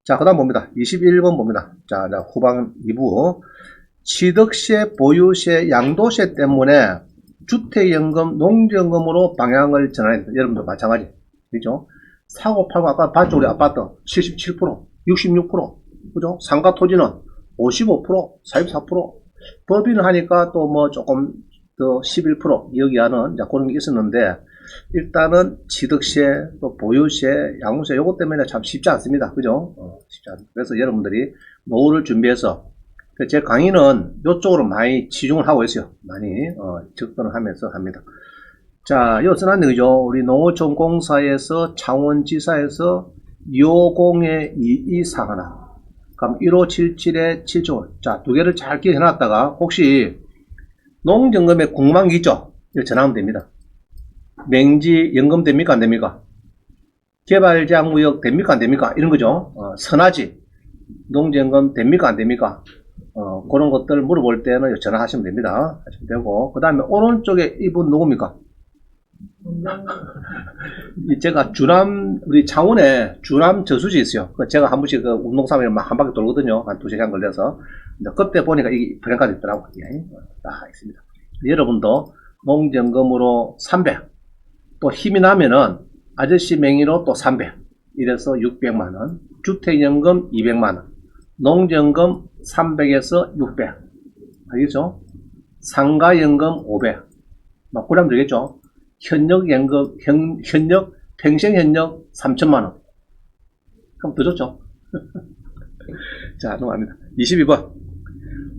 자, 그 다음 봅니다. 21번 봅니다. 자, 후방 2부. 취득세, 보유세, 양도세 때문에 주택연금, 농지연금으로 방향을 전환해야 됩니다. 여러분도 마찬가지. 그죠? 사고 팔고 아까 봤죠? 우리 아파트 77%, 66%. 그죠? 상가 토지는 55%, 44%. 법인을 하니까 또 뭐 조금 더 11% 여기 하는 그런 게 있었는데, 일단은 취득세, 또 보유세, 양도세 요것 때문에 참 쉽지 않습니다. 그죠? 쉽지 않습니다. 그래서 여러분들이 노후를 준비해서 제 강의는 이쪽으로 많이 치중을 하고 있어요. 많이 접근을 하면서 합니다. 자, 여기 써놨네. 그죠? 우리 농어촌공사에서 창원지사에서 250-2241 그럼 1577-775 자, 두 개를 잘 기억해 놨다가 혹시 농정금에 궁금한 게 있죠? 이거 전화하면 됩니다. 맹지 연금 됩니까 안 됩니까? 개발제약무역 됩니까 안 됩니까? 이런 거죠. 선화지 농지연금 됩니까 안 됩니까? 그런 것들 물어볼 때는 전화하시면 됩니다. 하시면 되고, 그 다음에 오른쪽에 이분 누굽니까? 제가 주남, 우리 창원에 주남 저수지 있어요. 제가 한 번씩 그 운동삼일 막 한 바퀴 돌거든요. 한 2시간 걸려서. 그때 보니까 이게 브랜카드 있더라고요. 딱 있습니다. 여러분도 농지연금으로 300, 또 힘이 나면은 아저씨 명의로 또 300, 이래서 600만원, 주택연금 200만원, 농지연금 300에서 600, 알겠죠? 상가연금 500, 막 그러면 되겠죠? 현역연금, 현역, 평생현역 3천만원. 그럼 더 좋죠? 자, 넘어갑니다. 22번.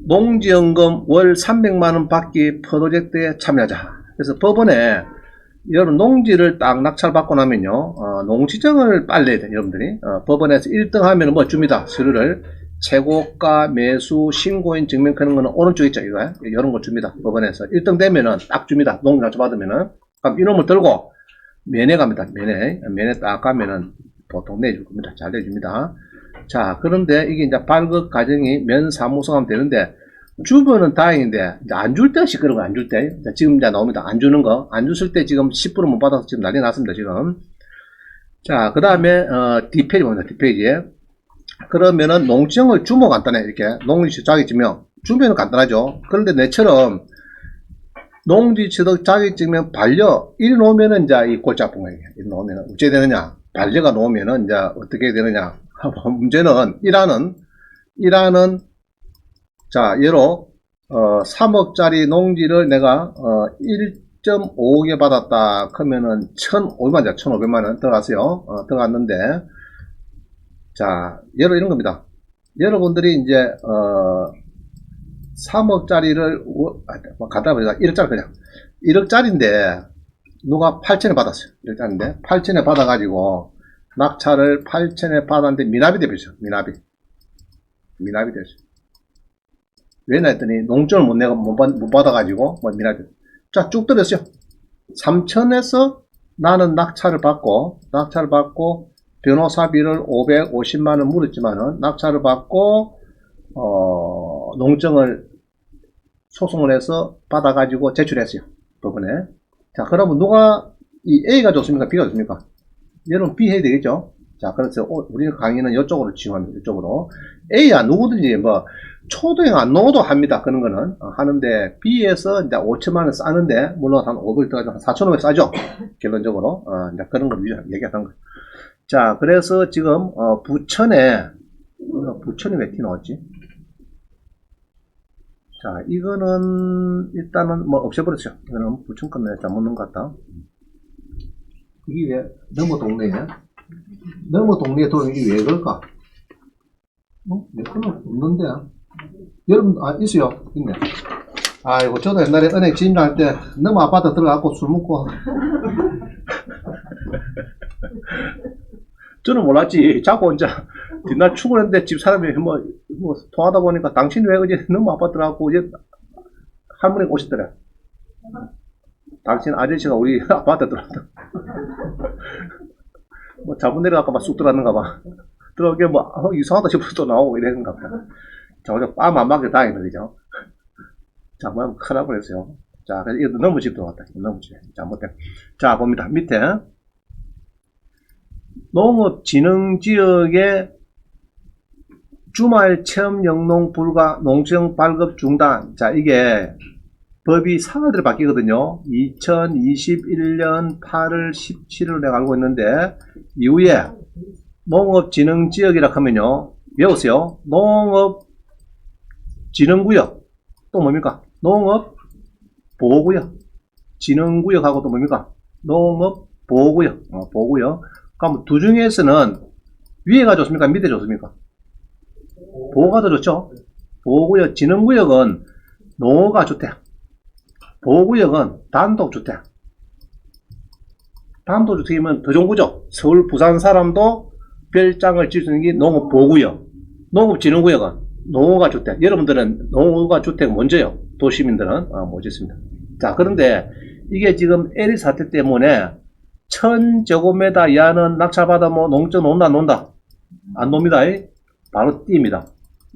농지연금 월 300만원 받기 프로젝트에 참여하자. 그래서 법원에 여러분 농지를 딱 낙찰받고 나면요, 농지정을 빨래야 돼요, 여러분들이. 법원에서 1등 하면 뭐 줍니다. 서류를. 최고가, 매수, 신고인 증명 그런 거는 오른쪽 있죠, 이거. 이런 거 줍니다. 법원에서. 1등 되면은 딱 줍니다. 농지 낙찰 받으면은. 그럼 이놈을 들고 면회 갑니다. 면회 딱 가면은 보통 내줄 겁니다. 잘 내줍니다. 자, 그런데 이게 이제 발급 과정이 면사무소 하면 되는데, 주변은 다행인데, 이제 안 줄 때 시끄러운 거 안 줄 때. 지금 이제 나옵니다. 안 주는 거. 안 줬을 때 지금 10% 못 받아서 지금 난리 났습니다, 지금. 자, 그 다음에, 뒷페이지 봅니다, 뒷페이지에. 그러면은 농지정을 주면 간단해, 이렇게. 농지 자격증명. 주면은 간단하죠. 그런데 내처럼, 농지 취득 자격증명 반려, 이리 놓으면은 이제 이 골치 아픈 거예요. 이리 놓으면은. 어째 되느냐. 반려가 놓으면은 이제 어떻게 되느냐. 문제는, 일하는 자, 예로 3억짜리 농지를 내가 1.5억에 받았다. 그러면은 1,500만원 들어갔어요. 들어갔는데, 자, 예로 이런 겁니다. 여러분들이 이제 3억짜리를 갖다 보자. 1억짜리 그냥 1억짜리인데 누가 8천에 받았어요. 1억짜리인데 8천에 받아가지고 낙찰을 8천에 받았는데 미납이 되버렸어요. 미납이 되었어요. 왜냐 했더니 농지를 못 받아가지고 뭐 미납이. 자, 쭉 들었어요. 3천에서 나는 낙찰을 받고 변호사비를 550만원 물었지만은 낙찰을 받고 농정을 소송을 해서 받아가지고 제출했어요. 법원에. 자, 그러면 누가 이 A가 좋습니까? B가 좋습니까? 여러분 B 해야 되겠죠? 자, 그래서 우리 강의는 이쪽으로 지원합니다. 이쪽으로. A야 누구든지 뭐 초도형 안 넣어도 합니다. 그런 거는 하는데 B에서 이제 5천만원 싸는데 물론 한 500 들어가지고 한 4,500 싸죠. 결론적으로 이제 그런 걸 얘기하는 거예요. 자, 그래서 지금 부천이 왜 티 나왔지? 자, 이거는 일단은 뭐 없애버렸죠. 이거는 부천 건에 잘못 넣은 것 같다. 이게 왜 너무 동네에 도는 이게 왜 그럴까? 내 거는 없는데. 여러분, 있어요. 있네. 아이고, 저도 옛날에 은행 진입할 때 너무 아파트 들어가고 술 먹고. 저는 몰랐지. 자꾸 혼자 뒷날 출근했는데 집 사람이 뭐 통하다 보니까 당신이 왜 어제 너무 아팠더라고. 이제 할머니가 오셨더래. 당신 아저씨가 우리 아파트 들어왔다. 뭐 잘못 내려갈까 봐 쑥 들어왔는가 봐. 들어오게 뭐 이상하다 싶어서 또 나오고 이랬는가 보다. 자, 어제 뺨 안 맞게 다행이네, 그죠? 자, 뭐 큰일 날 뻔했어요. 자, 그래서 이거 너무 집 들어왔다. 너무 집. 잘못된. 자, 봅니다. 밑에. 농업진흥지역에 주말 체험 영농 불가 농지형 발급 중단. 자, 이게 법이 사과들이 바뀌거든요. 2021년 8월 17일 내가 알고 있는데, 이후에 농업진흥지역이라 하면요. 외우세요. 농업진흥구역. 또 뭡니까? 농업보호구역. 진흥구역하고 또 뭡니까? 농업보호구역. 보호구역. 그럼 두 중에서는 위에가 좋습니까? 밑에 좋습니까? 보호가 더 좋죠? 보호구역, 진흥구역은 농어가 주택. 보호구역은 단독주택. 단독주택이면 더 좋은 거죠? 서울, 부산 사람도 별장을 지을 수 있는 게 농업보호구역. 농업진흥구역은 농어가 주택. 여러분들은 농어가 주택 먼저요. 도시민들은 못 짓습니다. 자, 그런데 이게 지금 에리 사태 때문에 1000제곱미터 이하는 낙찰받아 뭐 농적 논다. 안 놉니다. 바로 뜁니다.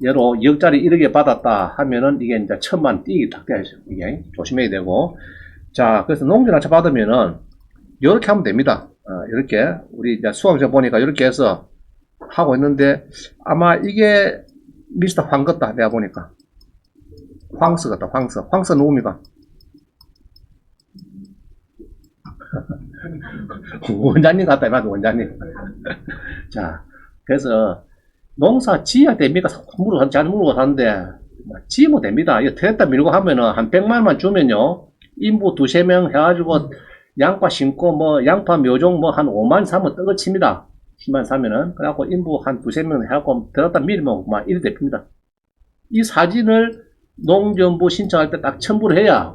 예로 2억짜리 1억에 받았다 하면은 이게 이제 1000만 띄기 탁 돼야죠. 이게 조심해야 되고. 자, 그래서 농지 낙찰 받으면은 이렇게 하면 됩니다. 이렇게 우리 이제 수강생 보니까 이렇게 해서 하고 있는데 아마 이게 미스터 황 같다. 내가 보니까 황스 같다. 황스 누굽니까? 원장님 같다. 맞아, 원장님. 자, 그래서 농사 지어야 됩니까? 잘 물어보고 하는데, 지으면 됩니다. 이거 됐다 밀고 하면은 한 100만원만 주면요. 인부 2~3명 해가지고 양파 심고 뭐 양파 묘종 뭐 한 5만 사면 떡어칩니다. 10만 사면은. 그래갖고 인부 한 2~3명 해갖고 들었다 밀면 막 이래 됩니다. 이 사진을 농정부 신청할 때 딱 첨부를 해야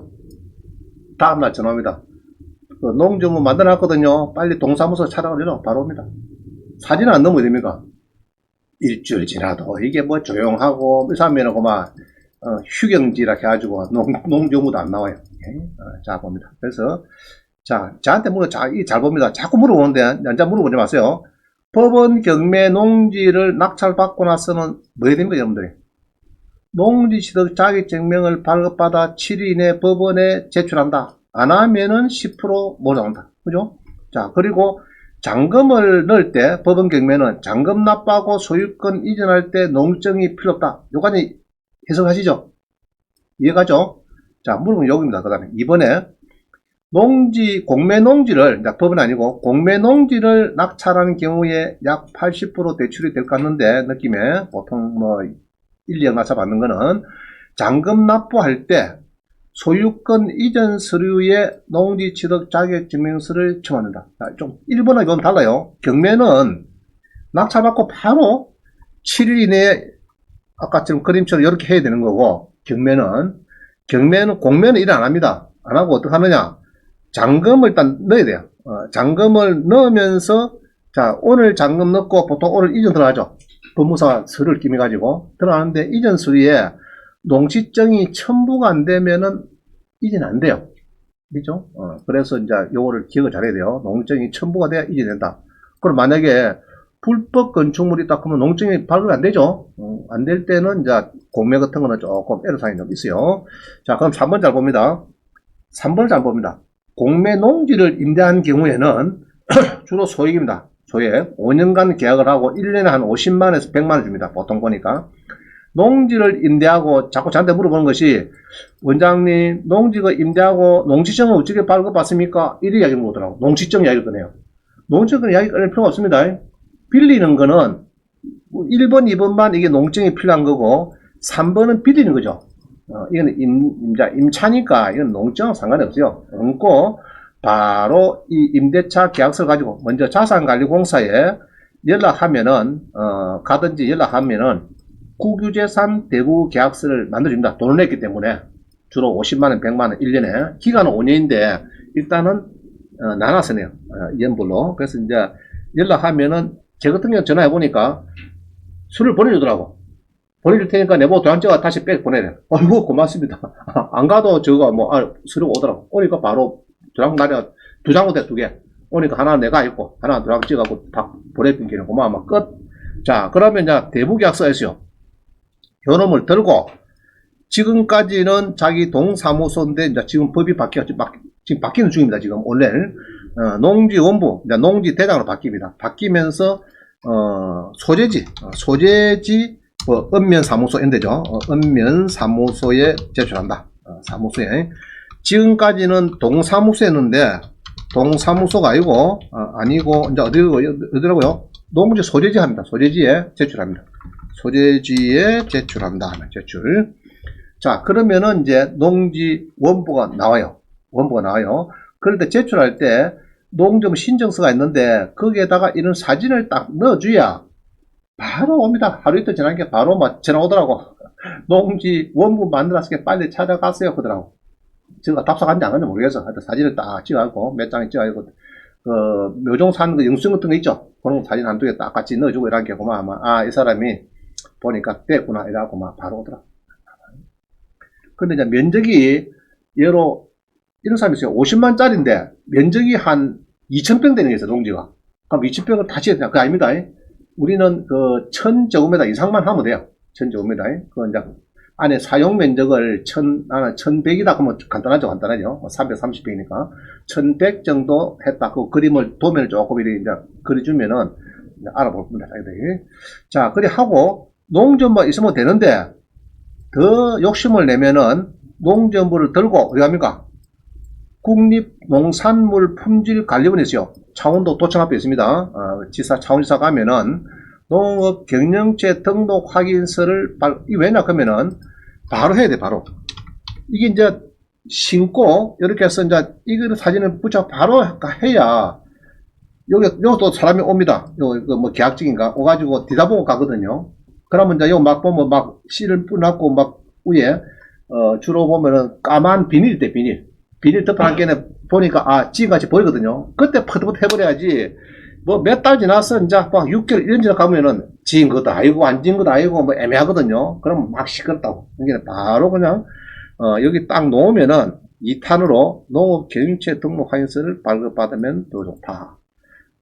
다음날 전화옵니다. 그 농정부 만들어놨거든요. 빨리 동사무소 찾아가려고 바로 옵니다. 사진 안 넣으면 됩니까? 일주일 지나도 이게 뭐 조용하고 이사면은 그만 휴경지라 해가지고 농정부도 안 나와요. 자, 봅니다. 그래서 자, 저한테 잘 봅니다. 자꾸 물어보는데 남자 물어보지 마세요. 법원 경매 농지를 낙찰받고 나서는 뭐 해야 됩니까, 여러분들이? 농지 취득 자격증명을 발급받아 7일 이내 법원에 제출한다. 안 하면은 10% 몰아온다. 그죠? 자, 그리고 잔금을 넣을 때 법원 경매는 잔금 납부하고 소유권 이전할 때 농증이 필요 없다. 요까지 해석하시죠? 이해가죠? 자, 물어보면 여기입니다. 그 다음에 이번에 공매 농지를, 법은 아니고 공매 농지를 낙찰하는 경우에 약 80% 대출이 될 것 같는데 느낌에 보통 뭐 1, 2억 낙찰 받는 거는 잔금 납부할 때 소유권 이전 서류에 농지 취득 자격증명서를 첨부한다. 좀 1번하고 이건 달라요. 경매는 낙찰받고 바로 7일 이내에 아까처럼 그림처럼 이렇게 해야 되는 거고, 공매는 일 안 합니다. 안 하고 어떻게 하느냐? 잔금을 일단 넣어야 돼요. 잔금을 넣으면서, 자, 오늘 잔금 넣고 보통 오늘 이전 들어가죠. 법무사 서류를 끼매가지고 들어가는데 이전 서류에 농지증이 첨부가 안 되면은 이전 안 돼요. 그죠? 그래서 이제 요거를 기억을 잘해야 돼요. 농지증이 첨부가 돼야 이전된다. 그럼 만약에 불법 건축물이 딱 하면 농지증이 발급이 안 되죠? 안 될 때는 이제 공매 같은 거는 조금 애로사항이 좀 있어요. 자, 그럼 3번 잘 봅니다. 3번을 잘 봅니다. 공매 농지를 임대한 경우에는 주로 소액입니다. 소액. 5년간 계약을 하고 1년에 한 50만원에서 100만원 줍니다. 보통 보니까. 농지를 임대하고 자꾸 저한테 물어보는 것이, 원장님 농지가 임대하고 농지증은 어떻게 발급받습니까? 이런 이야기를 물어보더라고. 농지증 이야기를 꺼내요. 농지증 이야기 꺼낼 필요가 없습니다. 빌리는 거는 1번, 2번만 이게 농증이 필요한 거고 3번은 빌리는 거죠. 이건 임차니까 이건 농증은 상관이 없어요. 없고 바로 이 임대차 계약서를 가지고 먼저 자산관리공사에 연락하면은 가든지 연락하면은 국유재산 대부 계약서를 만들어줍니다. 돈을 냈기 때문에 주로 50만원, 100만원 1년에 기간은 5년인데 일단은 나눠서 내요. 연불로. 그래서 이제 연락하면은 제 같은 경우 전화해 보니까 술을 보내주더라고. 보내줄 테니까 내보고 도장찍어 다시 빼 보내래. 어이구, 고맙습니다. 안 가도 저거 술이 오더라고. 오니까 바로 도장 날려, 두 장으로 돼, 두 개. 오니까 하나 내가 있고, 하나 도장 찍어갖고 다 보내준기는 고마워. 끝. 자, 그러면 이제 대부계약서 했어요. 요놈을 들고, 지금까지는 자기 동사무소인데, 이제 지금 법이 지금 바뀌는 중입니다. 지금 원래 농지원부, 이제 농지대장으로 바뀝니다. 바뀌면서 소재지 읍면사무소 엔데죠. 읍면사무소에 제출한다. 사무소에. 지금까지는 동사무소였는데 동사무소가 아니고 이제 어디라고요? 농지 소재지 합니다. 소재지에 제출합니다. 소재지에 제출한다. 제출. 자, 그러면은 이제 농지원부가 나와요. 원부가 나와요. 그럴 때 제출할 때 농지원 신청서가 있는데 거기에다가 이런 사진을 딱 넣어줘야 바로 옵니다. 하루 이틀 지난 게 바로 막 전화 오더라고. 농지원부 만들었으니까 빨리 찾아가세요. 그러더라고. 제가 답사간지 안 간지 모르겠어. 하여튼 사진을 딱 찍어갖고 몇 장에 찍어갖고 묘종산 영수증 같은 거 있죠. 그런 사진 한두 개 딱 같이 넣어주고 이렇게 하고 아마 이 사람이 보니까 됐구나 이래갖고 막 바로 오더라고. 근데 이제 면적이 예로 이런 사람이 있어요. 50만짜리인데 면적이 한 2,000평 되는 게 있어요. 농지가. 그럼 2,000평을 다시 해야 되나? 그거 아닙니다. 우리는 1,000제곱미터 이상만 하면 돼요. 1,000제곱미터. 그 이제 안에 사용 면적을 1,100이다 그러면 간단하죠. 330평이니까 1,100 정도 했다. 그 그림을 도면을 조금 이렇게 이제 그려주면은 이제 알아볼 겁니다. 자, 그리 하고 농지원부가 있으면 되는데 더 욕심을 내면은 농지원부를 들고 어디 갑니까? 국립농산물품질관리원이 있어요. 창원도 도청 앞에 있습니다. 창원지사 가면은 농업 경영체 등록 확인서를 왜냐 그러면은 바로 해야 돼. 바로 이게 이제 신고 이렇게 해서 이제 이거 사진을 붙여 바로 해야 여기도 사람이 옵니다. 뭐 계약직인가 오가지고 뒤다보고 가거든요. 그러면 이제 요 막 보면 막 씨를 뿌려놨고 막 위에 주로 보면은 까만 비닐대 비닐 덮어놓은 게는 보니까 지금같이 보이거든요. 그때 퍼득 해버려야지. 뭐 몇 달 지나서 이제 막 6개월 1년 지나 가면은 지은 것도 아니고 안 지은 것도 아니고 뭐 애매하거든요. 그럼 막 시끄럽다고. 그러니까 바로 그냥 여기 딱 놓으면은 2탄으로 농업 경영체 등록 확인서를 발급받으면 더 좋다.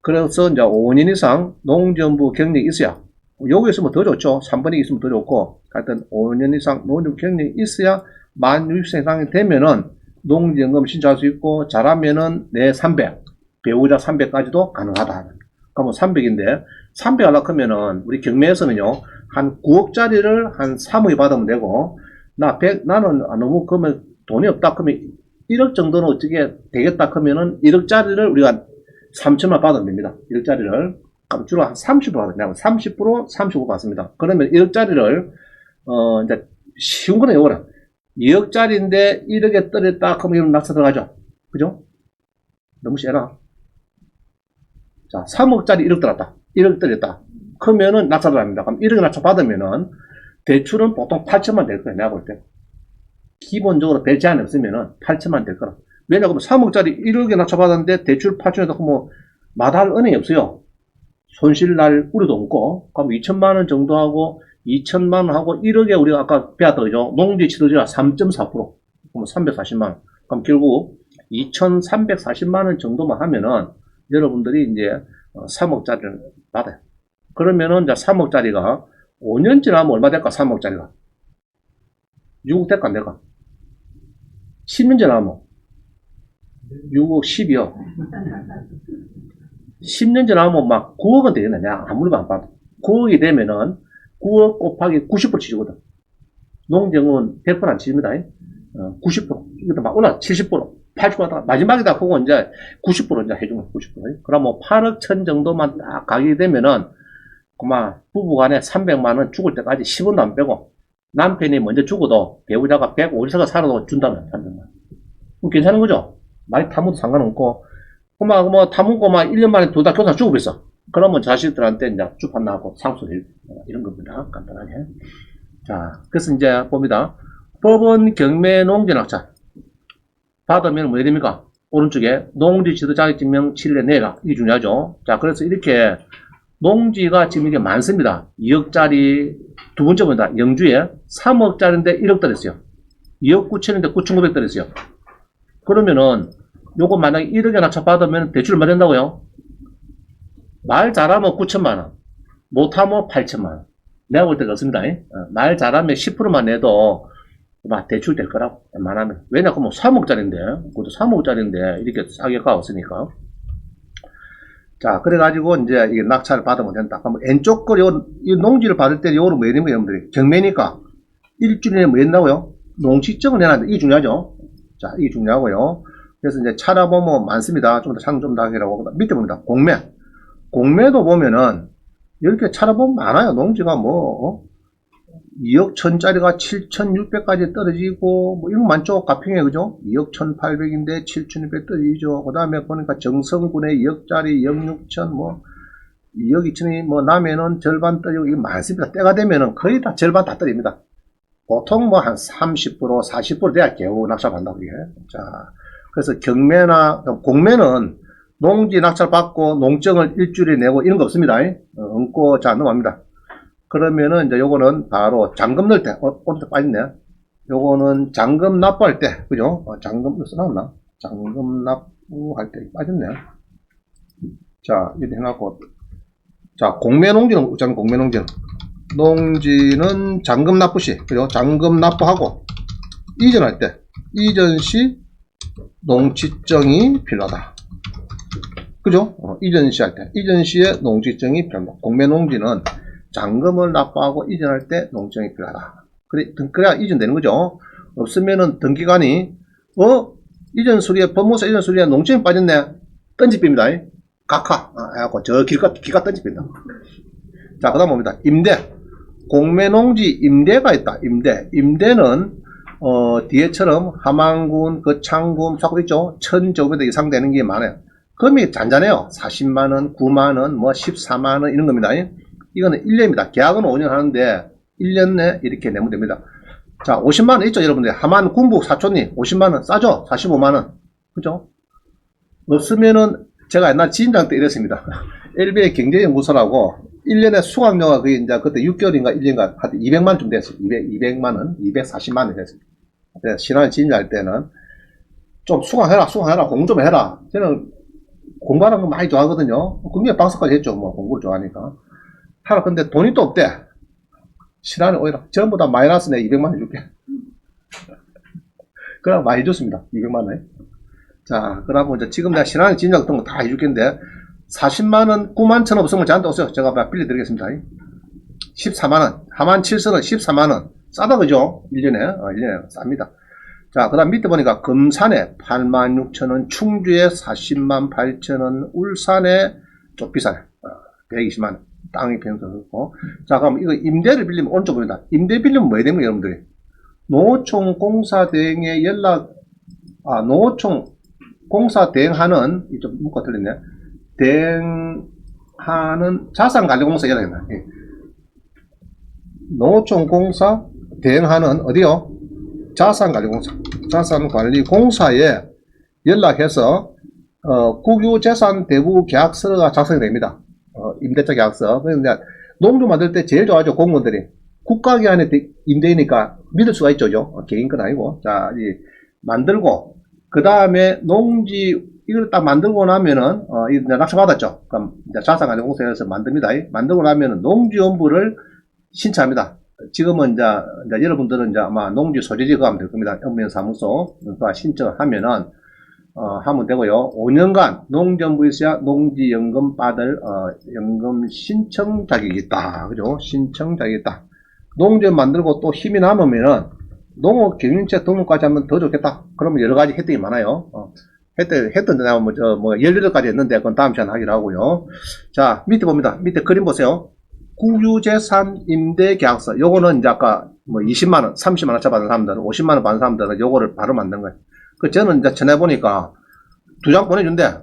그래서 이제 5년 이상 농지원부 경력이 있어야 여기 있으면 더 좋죠. 3번이 있으면 더 좋고 하여튼 5년 이상 농지원부 경력이 있어야 만 60세 이상이 되면은 농지연금 신청할 수 있고 잘하면은 내 300 배우자 300까지도 가능하다. 그러면 300인데 300 하려고 하면은 우리 경매에서는요 한 9억짜리를 한 3억에 받으면 되고 나는 너무 그러면 돈이 없다 그러면 1억 정도는 어떻게 되겠다 그러면은 1억짜리를 우리가 3천만 받으면 됩니다. 1억짜리를 그럼 주로 한 30% 받아요. 30% 35% 받습니다. 그러면 1억짜리를 이제 쉬운 거는 요거는 2억짜리인데 1억에 떨어졌다 그러면 낙찰 들어가죠. 그죠? 너무 세나? 자, 3억짜리 1억 들었다. 1억 떨어졌다. 그러면은 낙찰 들어갑니다. 그럼 1억 낙찰 받으면은 대출은 보통 8천만 될 거예요. 내가 볼 때. 기본적으로 별 제한이 없으면은 8천만 될 거라. 왜냐하면 3억짜리 1억에 낙찰 받았는데 대출 8천에다 뭐 마다할 은행이 없어요. 손실 날 우려도 없고, 그럼 2천만 원 정도 하고 2천만 원 하고 1억에 우리가 아까 배웠던 거죠. 농지 취득세가 3.4%. 그럼 340만 원. 그럼 결국 2,340만 원 정도만 하면은 여러분들이 이제 3억짜리를 받아요. 그러면은 이제 3억짜리가 5년 지나면 얼마 될까? 3억짜리가 6억 될까 안 될까? 10년 지나면 6억 10이요. 10년 지나면 막 9억은 되겠느냐? 아무리 안 봐도 9억이 되면은 9억 곱하기 90% 치거든. 농정은 100% 안 치입니다. 90%. 이것도 막 올라 70%, 80% 하다가 마지막에다 보고 이제 90% 이제 해주는 90%. 그러면 8억 천 정도만 딱 가게 되면은 그만 부부간에 300만원 죽을 때까지 10원도 안 빼고 남편이 먼저 죽어도 배우자가 150세가 살아도 준다면 300만원. 그럼 괜찮은 거죠? 많이 타모도 상관없고 그만 뭐 타문고 막 1년 만에 둘 다 교사 죽어버렸어. 그러면 자식들한테 이제 주판 나고 상수를 이런 겁니다. 간단하게. 자, 그래서 이제 봅니다. 법원 경매 농지 낙찰 받으면 뭐 됩니까? 오른쪽에 농지 지도 자격증명 7년 내라. 이게 중요하죠. 자, 그래서 이렇게 농지가 지금 이게 많습니다. 2억짜리, 두 번째 보다 영주에 3억짜리인데 1억 들었어요. 2억 9천인데 9,900 들었어요. 그러면은 요거 만약에 1억에 낙찰 받으면 대출을 몇 된다고요? 말 잘하면 9천만원, 못하면 8천만원. 내가 볼 때가 없습니다. 말 잘하면 10%만 내도 막 대출 될 거라고, 웬만하면. 왜냐, 그럼 3억짜리인데, 그것도 3억짜리인데, 이렇게 싸게 가왔으니까. 자, 그래가지고, 이제, 이게 낙찰을 받으면 된다. 그럼 왼쪽 거, 이 농지를 받을 때, 요거는 뭐 되는 거예요, 여러분들이? 경매니까. 일주일에 뭐 된다고요? 농지증을 내놨는데, 이게 중요하죠? 자, 이게 중요하고요. 그래서 이제 찾아보면 많습니다. 좀 더 창 좀 더 하기라고. 밑에 봅니다. 공매. 공매도 보면은, 이렇게 찾아보면 많아요. 농지가 뭐, 2억 1000짜리가 7600까지 떨어지고, 뭐, 이런 거 많죠? 가평에, 그죠? 2억 1800인데 7600 떨어지죠. 그 다음에 보니까 정성군에 2억짜리 2억 6000, 뭐, 2억 2000이 뭐, 나면은 절반 떨어지고, 이거 많습니다. 때가 되면은 거의 다 절반 다 떨어집니다. 보통 뭐, 한 30%, 40% 돼야 겨우 낙찰한다고, 이게. 자, 그래서 경매나, 공매는 농지 낙찰 받고 농증을 일주일에 내고 이런 거 없습니다. 얹고, 자, 넘어갑니다. 그러면은 이제 요거는 바로 잔금 넣을 때, 오른쪽 빠졌네. 요거는 잔금 납부할 때, 그죠? 잔금 써놨나? 잔금 납부할 때 빠졌네. 자, 이렇게 해놨고. 자, 공매농지는, 어차피 공매농지는. 농지는 잔금 납부 시, 그죠? 잔금 납부하고, 이전할 때, 이전 시 농지증이 필요하다. 그죠? 이전 시 할 때, 이전 시에 농지증이 필요합니다. 공매농지는 잔금을 납부하고 이전할 때 농지증이 필요하다. 그래야 이전되는 거죠. 없으면은 등기관이, 이전 수리에, 법무사 이전 수리에 농지증이 빠졌네. 던집입니다. 각하. 해갖고 저 기가 던집니다. 자, 그 다음 봅니다. 임대. 공매농지 임대가 있다. 임대는, 뒤에처럼 함안군, 거창군, 자꾸 있죠? 1,000제곱미터 이상 되는 게 많아요. 금이 잔잔해요. 40만원, 9만원, 뭐 14만원 이런 겁니다. 이거는 1년입니다. 계약은 5년 하는데 1년 내 이렇게 내면 됩니다. 자, 50만원 있죠, 여러분들. 하만 군북 사촌리 50만원 싸죠? 45만원. 그죠? 없으면은 제가 옛날 지인장 때 이랬습니다. LBA 경제연구소라고 1년에 수강료가 그게 이제 그때 6개월인가 1년인가 하여튼 200만원 좀 됐어요. 200만원, 240만원 됐습니다. 신한 지인장 할 때는 좀 수강해라, 공부 좀 해라. 저는 공부하는 거 많이 좋아하거든요. 금융 박사까지 했죠. 뭐 공부를 좋아하니까. 하라. 근데 돈이 또 없대. 신한이 오히려 전부 다 마이너스 내 200만원 해줄게. 그럼 많이 해줬습니다. 200만원. 자, 그러면 이제 지금 내가 신한이 진작 같은 거 다 해줄겠는데 40만원, 9만1천 없으면 저한테 오세요. 제가 빌려드리겠습니다. 14만원, 하만 7선은 14만원. 싸다, 그죠? 1년에. 1년에 쌉니다. 자, 그 다음 밑에 보니까 금산에 86,000원, 충주에 408,000원, 울산에 좀 비싸네. 120만원. 땅이 변동했고. 자, 그럼 이거 임대를 빌리면 오른쪽 보입니다. 임대 빌리면 뭐 해야 되는 거예요, 여러분들이? 노총공사 대행에 노총 공사 대행하는, 좀 문구가 틀렸네. 대행하는 자산관리공사 연락입니다. 노총공사 대행하는, 어디요? 자산관리공사에 연락해서, 국유재산 대부 계약서가 작성이 됩니다. 임대차 계약서. 그런데 농주 만들 때 제일 좋아하죠, 공무원들이. 국가기관의 임대이니까 믿을 수가 있죠, 개인 건 아니고. 자, 만들고, 그 다음에 농지, 이걸 딱 만들고 나면은, 이제 낙찰 받았죠. 그럼 이제 자산관리공사에서 만듭니다. 만들고 나면은 농지연부를 신청합니다. 지금은 이제 여러분들은 이제 아마 농지 소재지 그거 하면 될 겁니다. 영면사무소 신청을 하면은, 하면 되고요. 5년간 농지연부에 있어야 농지연금 받을, 연금 신청 자격이 있다. 그죠? 신청 자격이 있다. 농지연 만들고 또 힘이 남으면은, 농업경영체 등록까지 하면 더 좋겠다. 그러면 여러 가지 혜택이 많아요. 했던 데나 뭐 18가지 했는데, 그건 다음 시간에 하기로 하고요. 자, 밑에 봅니다. 밑에 그림 보세요. 국유재산 임대계약서. 요거는 이제 아까 뭐 20만원, 30만원 차 받은 사람들은, 50만원 받은 사람들은 요거를 바로 만든 거예요. 저는 이제 전해보니까 2장 보내준대.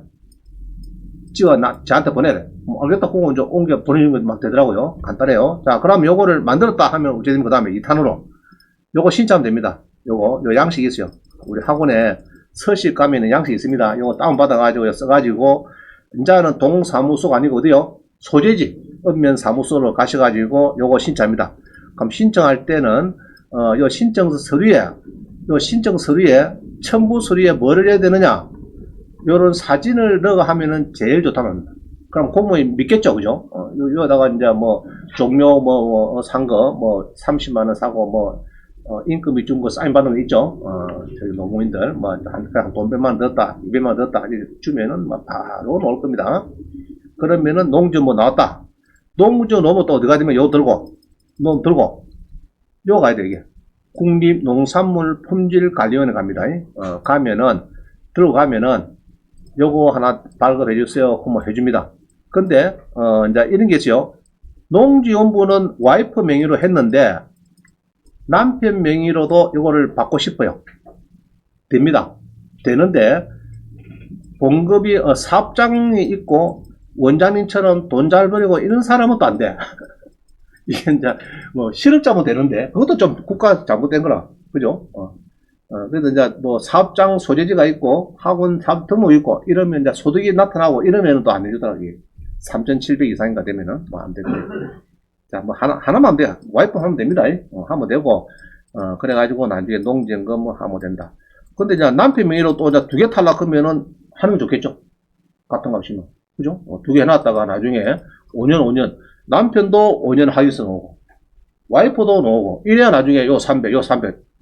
저한테 보내래. 알겠다 하고 이제 옮겨 보내주는 게 막 되더라고요. 간단해요. 자, 그럼 요거를 만들었다 하면 어떻게 됩니까? 그 다음에 2탄으로. 요거 신청하면 됩니다. 요 양식이 있어요. 우리 학원에 서식 가면은 양식이 있습니다. 요거 다운받아가지고 써가지고, 이제는 동사무소가 아니고 어디요? 소재지 읍면 사무소로 가셔가지고 요거 신청합니다. 그럼 신청할 때는 요 신청 서류에 첨부 서류에 뭐를 해야 되느냐? 요런 사진을 넣어 하면은 제일 좋다는 겁니다. 그럼 공무원이 믿겠죠, 그죠? 여기다가 이제 뭐 종료 산 거 뭐 30만 원 사고 인건비 준 거 사인 받은 거 있죠? 저기 노무인들 그냥 돈 100만 원 넣었다, 200만 원 넣었다 주면은 바로 나올 겁니다. 그러면은 농지 나왔다. 농지 넘어 또 어디 가면 요 들고 요 가야 돼 이게. 국립농산물품질관리원에 갑니다. 들어가면은 요거 하나 발급해 주세요. 그럼 해줍니다. 근데 이제 이런 게 있어요. 농지원부는 와이프 명의로 했는데 남편 명의로도 이거를 받고 싶어요. 됩니다. 되는데 봉급이 사업장이 있고 원장님처럼 돈 잘 벌이고 이런 사람은 또 안 돼. 이게 이제 실업자면 되는데 그것도 좀 국가 잘못된 거라. 그죠? 그래서 이제 사업장 소재지가 있고 학원 사업 등록 있고 이러면 이제 소득이 나타나고 이러면은 또 안 해주더라고요. 3,700 이상인가 되면은 안 되고. 자, 하나만 하면 돼요. 와이프 하면 됩니다. 하면 되고, 그래가지고 나중에 농지연금 하면 된다. 근데 이제 남편 명의로 또 두 개 탈락하면은 하는 게 좋겠죠? 같은 값이면. 그죠? 두 개 해놨다가 나중에 5년. 남편도 5년 하위서 나오고, 와이프도 나오고, 이래야 나중에 요 300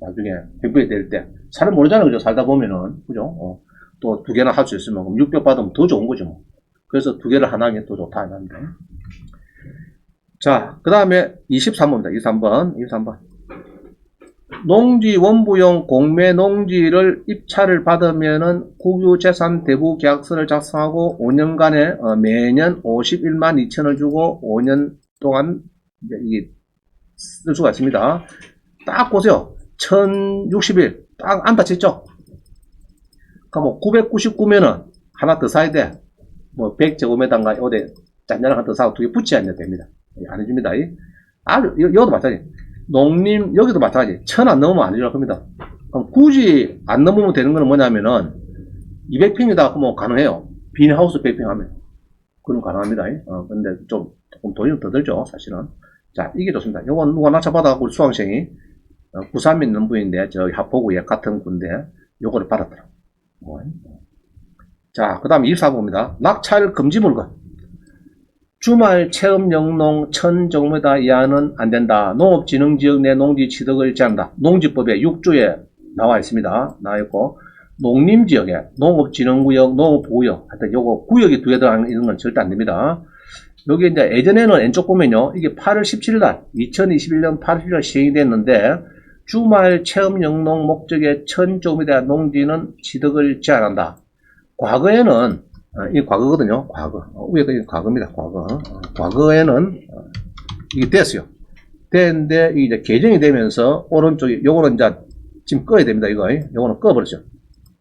나중에 100불이 될 때. 사람 모르잖아요. 그죠? 살다 보면은. 그죠? 또 두 개나 할 수 있으면, 그럼 600 받으면 더 좋은 거죠. 뭐. 그래서 두 개를 하나 하면 또 좋다. 이런데. 자, 그 다음에 23번입니다. 23번. 농지원부용 공매 농지를 입찰을 받으면은 국유재산 대부 계약서를 작성하고 5년간에 매년 51만 2천을 주고 5년 동안 이게 쓸 수가 있습니다. 딱 보세요. 1060일 딱 안 다쳤죠? 그럼 999면은 하나 더 사야 돼. 100제곱미터인가 어디 짠짠한 하나 더 사고 두 개 붙여야 됩니다. 안 해줍니다. 여기도 마찬가지. 농림, 여기도 마찬가지. 1000 안 넘으면 안 해주려고 합니다. 그럼 굳이 안 넘으면 되는 거는 뭐냐면은, 200평이다 하면 가능해요. 빈하우스 100평 하면. 그럼 가능합니다. 근데 조금 돈이 더 들죠, 사실은. 자, 이게 좋습니다. 요건 누가 낙찰받아갖고 수강생이, 구3 있는 분인데, 저기 합포구에 같은 군데, 요거를 받았더라고. 자, 그 다음 24번입니다. 낙찰 금지 물건. 주말 체험 영농 1000제곱미터 이하는 안 된다. 농업진흥지역 내 농지 취득을 제한한다. 농지법에 6조에 나와 있습니다. 나와 있고, 농림지역에 농업진흥구역, 농업보호구역, 하여튼 요거 구역이 두 개 들어가는 건 절대 안 됩니다. 여기 이제 예전에는 왼쪽 보면요, 이게 8월 17일 2021년 8월 17일 시행이 됐는데, 주말 체험 영농 목적의 1000제곱미터 농지는 취득을 제한한다. 과거에는 이게 과거거든요. 과거. 위에가 과거입니다. 과거. 과거에는 이게 됐어요. 됐는데 이제 개정이 되면서 오른쪽에 요거는 이제 지금 꺼야 됩니다. 요거는 꺼버렸죠.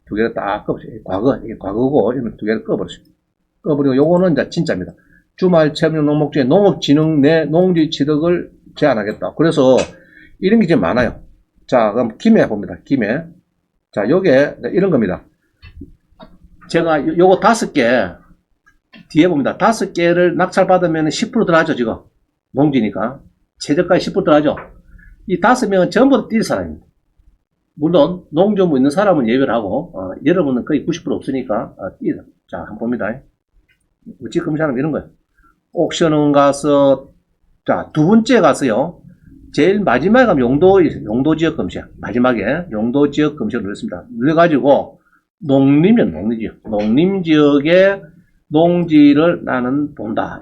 두 개를 딱 꺼버렸죠. 이게 과거고 이건 두 개를 꺼버렸죠. 꺼버리고 요거는 이제 진짜입니다. 주말 체험용 농목지에 농업진흥 내 농지 취득을 제한하겠다. 그래서 이런 게 지금 많아요. 자, 그럼 김해 봅니다. 김해. 자, 요게 이런 겁니다. 제가 요거 5개 뒤에 봅니다. 5개를 낙찰 받으면 10% 들어가죠. 지금 농지니까 최저가에 10% 들어가죠. 이 5명은 전부 다 뛸 사람입니다. 물론 농지원부 있는 사람은 예외를 하고 여러분은 거의 90% 없으니까 뛴다. 자, 한번 봅니다. 우찌 검사는 이런 거예요. 옥션은 가서 자, 두 번째 가서요. 제일 마지막에 가면 용도지역 검색. 마지막에 용도지역 검색을 눌렀습니다. 눌러가지고 농림이면 농림지역에 농지를 나는 본다.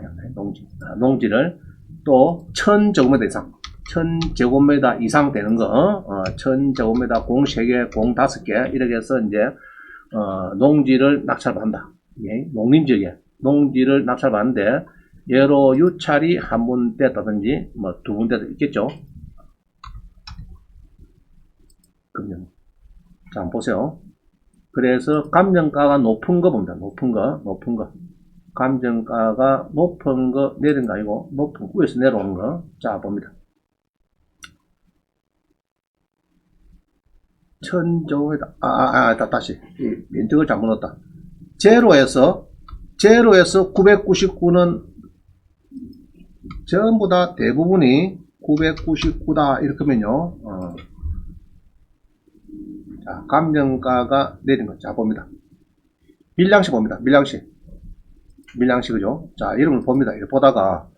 농지를 또 1000제곱미터 이상, 1000제곱미터 이상 되는 거, 1000제곱미터 공 3개, 공 5개 이렇게 해서 이제 농지를 낙찰받는다. 예, 농림지역에 농지를 낙찰받는데 예로 유찰이 한 번 됐다든지 두 번 됐다 있겠죠. 금년. 자, 한번 보세요. 그래서 감정가가 높은 거 봅니다. 높은 거. 감정가가 높은 거 내린 거 아니고 높은 위에서 내려오는 거. 자, 봅니다. 1000제곱미터. 다시. 면적을 잘못 넣었다. 제로에서 999는 전부 다 대부분이 999다 이렇게 하면요. 자, 감정가가 내린 거. 자, 봅니다. 밀양시 봅니다. 밀양시. 밀양시, 그죠? 자, 이름을 봅니다. 이렇게 보다가,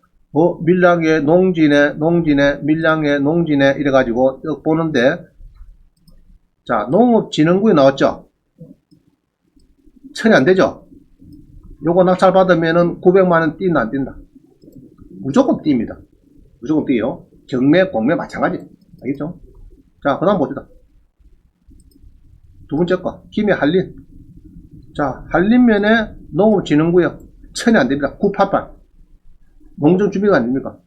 밀양의 농지네, 밀양의 농지네, 이래가지고, 쭉 보는데, 자, 농업진흥구에 나왔죠? 천이 안 되죠? 요거 낙찰 받으면은 900만원 뛴다, 안 뛴다? 무조건 뜁니다. 무조건 뛰요. 경매, 공매 마찬가지. 알겠죠? 자, 그 다음 봅시다. 두 번째 거. 김해 한린. 자, 한린면에 농업진흥구역. 천이 안 됩니다. 988. 농정준비가 안 됩니까?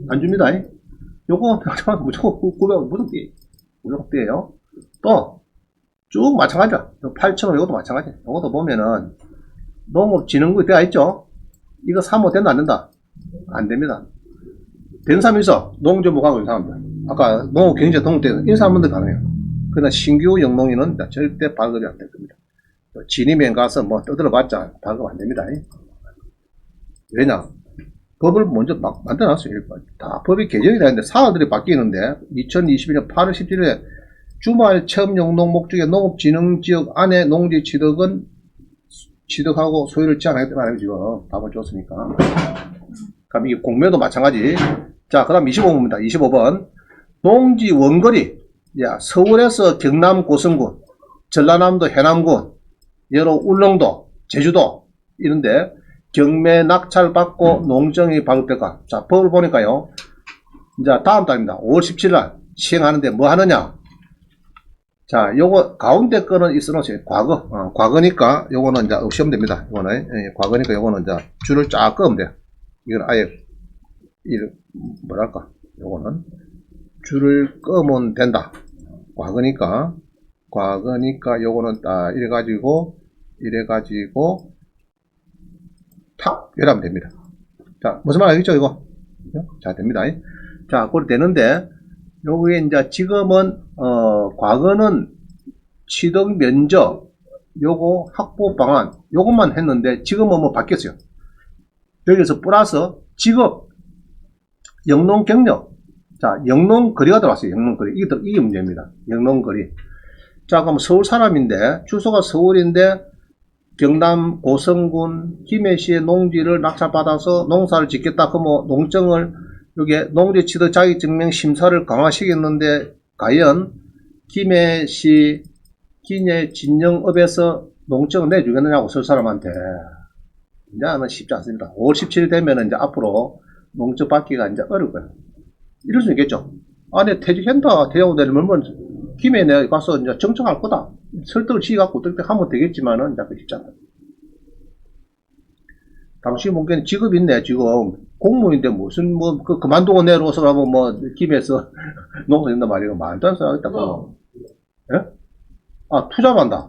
안 줍니다. 요거, 무조건 900, 무조건 뛰어요. 무조건 뛰어요. 또, 쭉 마찬가지야. 8,000원, 이것도 마찬가지. 이것도 보면은, 농업진흥구에 되어 있죠? 이거 사모 된다, 안 된다? 안 됩니다. 된 사람 있어. 농정부가고 있는 사람들. 아까 농업경제 등록된 인사분들 가능해요. 그러나 신규 영농인은 절대 발급이 안 될 겁니다. 진입행 가서 뭐 떠들어봤자 발급 안 됩니다. 왜냐? 법을 먼저 막 만들어놨어요. 다 법이 개정이 되는데 사업들이 바뀌는데 2021년 8월 17일에 주말 체험 영농 목적의 농업진흥지역 안에 농지 취득은 취득하고 소유를 제한하겠다 말이에요. 지금 답을 줬으니까. 그럼 이게 공매도 마찬가지. 자, 그 다음 25번입니다. 25번. 농지 원거리. 야, 서울에서 경남 고성군, 전라남도 해남군, 여러 울릉도, 제주도, 이런데 경매 낙찰 받고 농정이 발급될까? 자, 법을 보니까요. 이제 다음 달입니다. 5월 17일 시행하는데 뭐 하느냐? 자, 요거 가운데 거는 있어놓으세요. 과거. 과거니까 요거는 이제 없이면 됩니다. 이거는 과거니까 요거는 이제 줄을 쫙 끄면 돼요. 이건 아예 뭐랄까? 요거는 줄을 끄면 된다. 과거니까 요거는 딱 이래가지고 탁 이러면 됩니다. 자, 무슨 말 알겠죠 이거? 자, 됩니다. 자, 그걸 되는데 요게 이제 지금은 과거는 취득 면적 요거 확보 방안 요것만 했는데 지금은 뭐 바뀌었어요. 여기서 플러스 직업 영농 경력. 자, 영농거리가 들어왔어요. 영농거리. 이게 문제입니다. 영농거리. 자, 그럼 서울 사람인데, 주소가 서울인데, 경남 고성군 김해시의 농지를 낙찰받아서 농사를 짓겠다. 그러면 농정을, 여기에 농지 취득 자격증명 심사를 강화시켰는데, 과연 김해시, 김해 진영업에서 농정을 내주겠느냐고 서울 사람한테. 이제는 쉽지 않습니다. 5월 17일 되면은 이제 앞으로 농정 받기가 이제 어려울 거예요. 이럴 수 있겠죠. 아니, 퇴직한다. 대학원 되려면, 김에 내가 가서 이제 정착할 거다. 설득을 지어갖고 어떻게 하면 되겠지만은, 이제 그 쉽지 않다. 당시 보기에는 직업 있네, 지금. 공무원인데 무슨, 그만두고 내려와서 하면 김에서 농사 된단 말이에요. 말도 안 되겠다, 그거. 예? 아, 투자한다.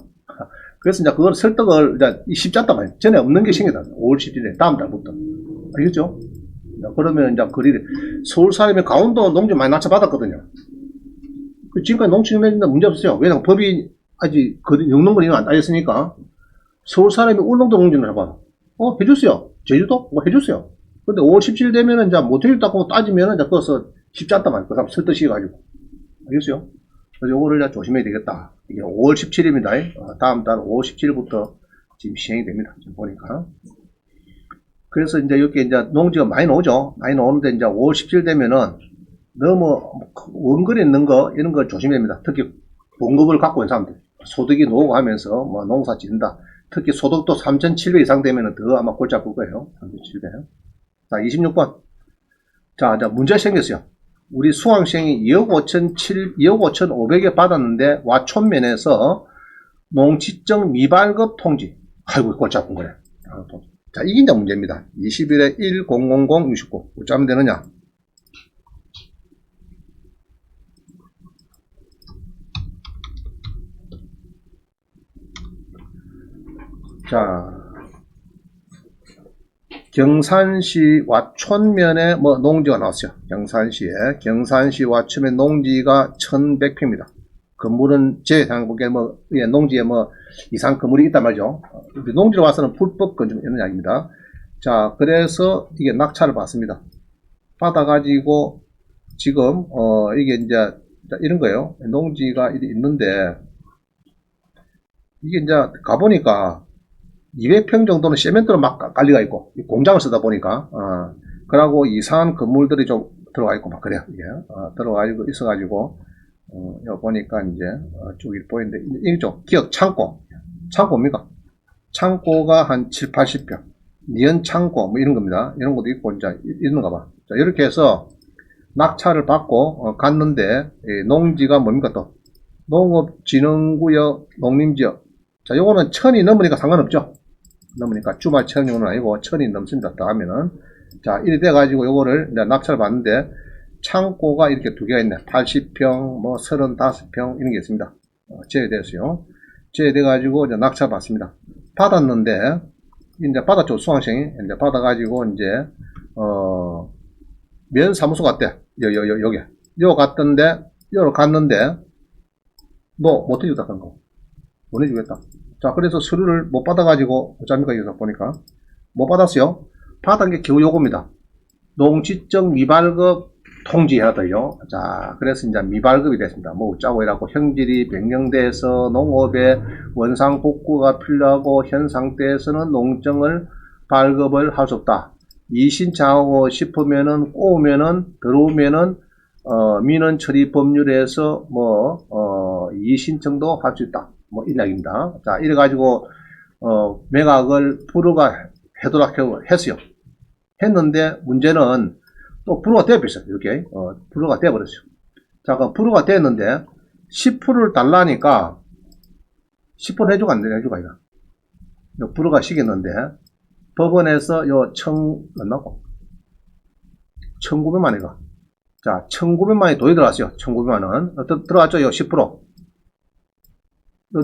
그래서 이제 그걸 설득을, 이제 쉽지 않단 말이에요. 전에 없는 게 생기다. 5월 17일에, 다음 달부터. 알겠죠? 그러면 이제 서울 사람이 강원도 농지 많이 낙찰받았거든요. 지금까지 농지 내는데 문제 없어요. 왜냐면 법이 아직 영농거리는 안 따졌으니까. 서울 사람이 울릉도 농지를 해봐. 해줬어요. 제주도? 해줬어요. 근데 5월 17일 되면은 이제 못 해줬다고 따지면은 이제 그것은 쉽지 않단 말이에요. 그 사람 설득시켜가지고. 알겠어요? 그래서 요거를 이제 조심해야 되겠다. 이게 5월 17일입니다. 다음 달 5월 17일부터 지금 시행이 됩니다. 지금 보니까. 그래서 이제 여기 이제 농지가 많이 나오죠. 많이 나오는데 이제 5월 17일 되면은 너무 원거리 있는 거 이런 걸 조심해야 됩니다. 특히 봉급을 갖고 있는 사람들 소득이 나오고 하면서 농사 짓는다. 특히 소득도 3,700 이상 되면은 더 아마 골치 아플 거예요. 3,700. 자, 26번. 자, 이제 문제 생겼어요. 우리 수강생이 2억 5,500에 받았는데 와촌면에서 농지적 미발급 통지. 아이고 골치 아픈 거네. 자, 이게 이제 문제입니다. 21에 100069. 어쩌면 되느냐? 자, 경산시 와촌면에 농지가 나왔어요. 경산시 와촌면 농지가 1100평입니다. 건물은 제 생각보기에 농지에 이상 건물이 있단 말이죠. 농지로 와서는 불법 건축 이런 이야기입니다. 자, 그래서 이게 낙찰을 받습니다. 받아가지고 지금 이게 이제 이런 거예요. 농지가 있는데 이게 이제 가보니까 200평 정도는 세멘트로 막 깔리가 있고 공장을 쓰다 보니까 그러고 이상한 건물들이 좀 들어가 있고 막 그래요. 이게 들어가 있어가지고 여기 보니까 이제 쭉 이렇게 보이는데 이쪽 기업 창고입니까? 창고가 한 7, 80평 니은 창고 뭐 이런 겁니다. 이런 것도 있고 이제 있는가 봐. 자, 이렇게 해서 낙찰을 받고 갔는데 농지가 뭡니까 또 농업진흥구역 농림지역. 자, 요거는 1000이 넘으니까 상관없죠. 넘으니까 주말 1000이는 아니고 1000이 넘습니다. 더 하면은 자 이래 돼가지고 요거를 이제 낙찰을 받는데 창고가 이렇게 두 개가 있네. 80평 뭐 35평 이런 게 있습니다. 제외됐어요. 제외돼가지고 이제 낙찰 받습니다. 받았는데 이제 받았죠. 수강생이 이제 받아가지고 이제 면 사무소 갔대. 여기 갔던데 여기 갔는데 너 못 해주겠다 그런 거. 못 해주겠다. 자, 그래서 서류를 못 받아가지고 어쩝니까 여기서 보니까 못 받았어요. 받은 게 겨우 요겁니다. 농지적 미발급 통지해야 돼요. 자, 그래서 이제 미발급이 됐습니다. 뭐 어쩌고 이라고 형질이 변경돼서 농업에 원상 복구가 필요하고 현 상태에서는 농정을 발급을 할 수 없다. 이신청하고 싶으면은 꼬우면은 들어오면은 민원 처리 법률에서 이신청도 할 수 있다. 뭐 이야기입니다. 자, 이래 가지고 매각을 불허가 해도록 했어요. 했는데 문제는 또 불허가 되어버렸어요. 이렇게 불허가 되어버렸어요. 자, 그럼 불허가 됐는데 10%를 달라니까 10% 해주고 안 되냐 해주고 아니라 불허가 시켰는데 법원에서 얼마고 1900만원이가 자 1900만원이 돈이 들어왔어요. 1900만원 들어왔죠. 10%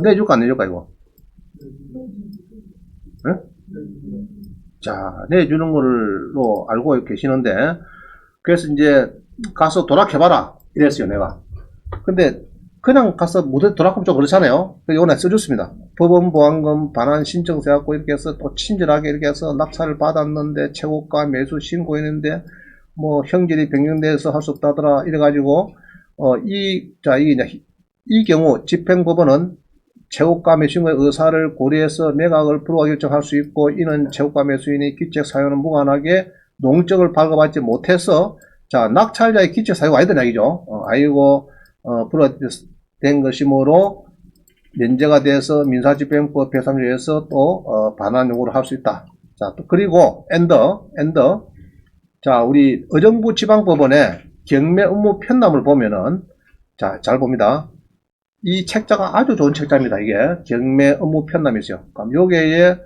내줄까 안 내줄까 이거 네? 자 내주는 걸로 알고 계시는데 그래서 이제 가서 도락해봐라 이랬어요 내가. 근데 그냥 가서 모델 도락하면 좀 그렇잖아요. 그래서 이번에 써줬습니다. 법원보안금 반환 신청서 갖고 이렇게 해서 또 친절하게 이렇게 해서 낙찰을 받았는데 최고가 매수 신고했는데 뭐 형질이 변경돼서 할 수 없다더라 이래가지고 이 경우 집행법원은 최고가 매수인의 의사를 고려해서 매각을 불허 결정할 수 있고 이는 최고가 매수인이 기책 사유는 무관하게 농적을 발급받지 못해서 자 낙찰자의 기책 사유가 아니던 얘기죠. 불허된 것이므로 면제가 돼서 민사집행법 130조에서 또 반환 요구를 할 수 있다. 자, 또 그리고 엔더 자 우리 의정부 지방법원의 경매 업무 편람을 보면은 자 잘 봅니다. 이 책자가 아주 좋은 책자입니다. 이게 경매 업무 편람이 있어요. 그럼 요게에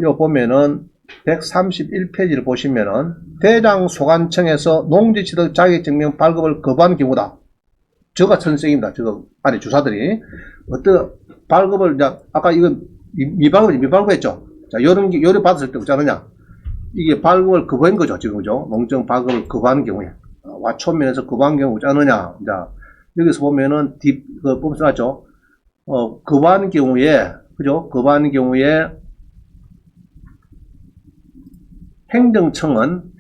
요 보면은 131페이지를 보시면은 대장 소관청에서 농지취득 자격증명 발급을 거부한 경우다. 저가 천색입니다. 저거 안에 주사들이 어떤 발급을 이제 아까 이건 미발급했죠. 자 요런 받았을 때 어찌 하느냐 이게 발급을 거부한 거죠. 지금 그죠? 농정 발급을 거부하는 경우에 와초면에서 거부한 경우 어찌 하느냐 자 여기서 보면은 보면 써놨죠. 거부하는 경우에 그죠? 거부하는 경우에 행정청은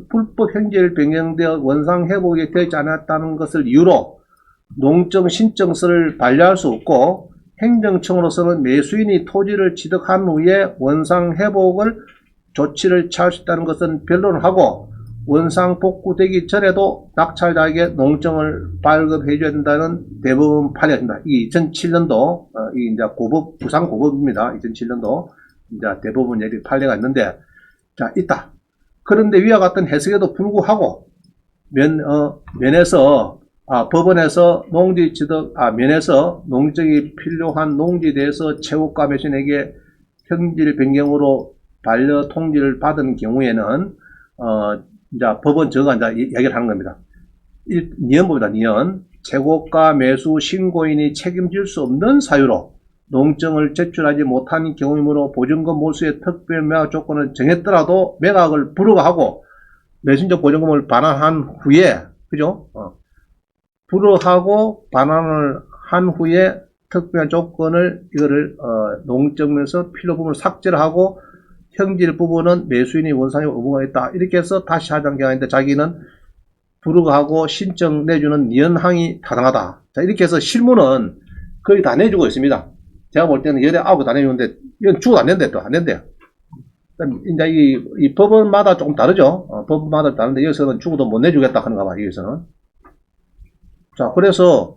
불법 형질 변경되어 원상 회복이 되지 않았다는 것을 이유로 농정 신청서를 반려할 수 없고 행정청으로서는 매수인이 토지를 취득한 후에 원상 회복을 조치를 취할 수 있다는 것은 변론을 하고 원상 복구되기 전에도 낙찰자에게 농정을 발급해줘야 된다는 대법원 판례입니다. 이게 2007년도 이게 이제 부산 고법입니다. 2007년도 이제 대법원 예리 판례가 있는데 자 있다. 그런데 위와 같은 해석에도 불구하고 법원에서 농지 취득 면에서 농정이 필요한 농지에 대해서 최고가 매수인에게 형질 변경으로 반려 통지를 받은 경우에는 이제 법원 저가 이제 이야기를 하는 겁니다. 니언법이다. 니언 최고가 매수 신고인이 책임질 수 없는 사유로 농정을 제출하지 못한 경우이므로 보증금 몰수의 특별 매각 조건을 정했더라도 매각을 불허하고 매수인적 보증금을 반환한 후에 그죠? 불허하고 반환을 한 후에 특별 조건을 이거를 농정에서 필요 부분을 삭제를 하고 형질 부분은 매수인이 원상의 의무가 있다. 이렇게 해서 다시 하자는 게 아닌데 자기는 불허하고 신청 내주는 니은항이 타당하다. 자, 이렇게 해서 실무는 거의 다 내주고 있습니다. 제가 볼 때는 열에 9개 다 내주는데 이건 죽어도 안 된대, 또 안 된대요. 이제 이 법원마다 조금 다르죠. 법원마다 다른데 여기서는 죽어도 못 내주겠다 하는가 봐, 여기서는. 자, 그래서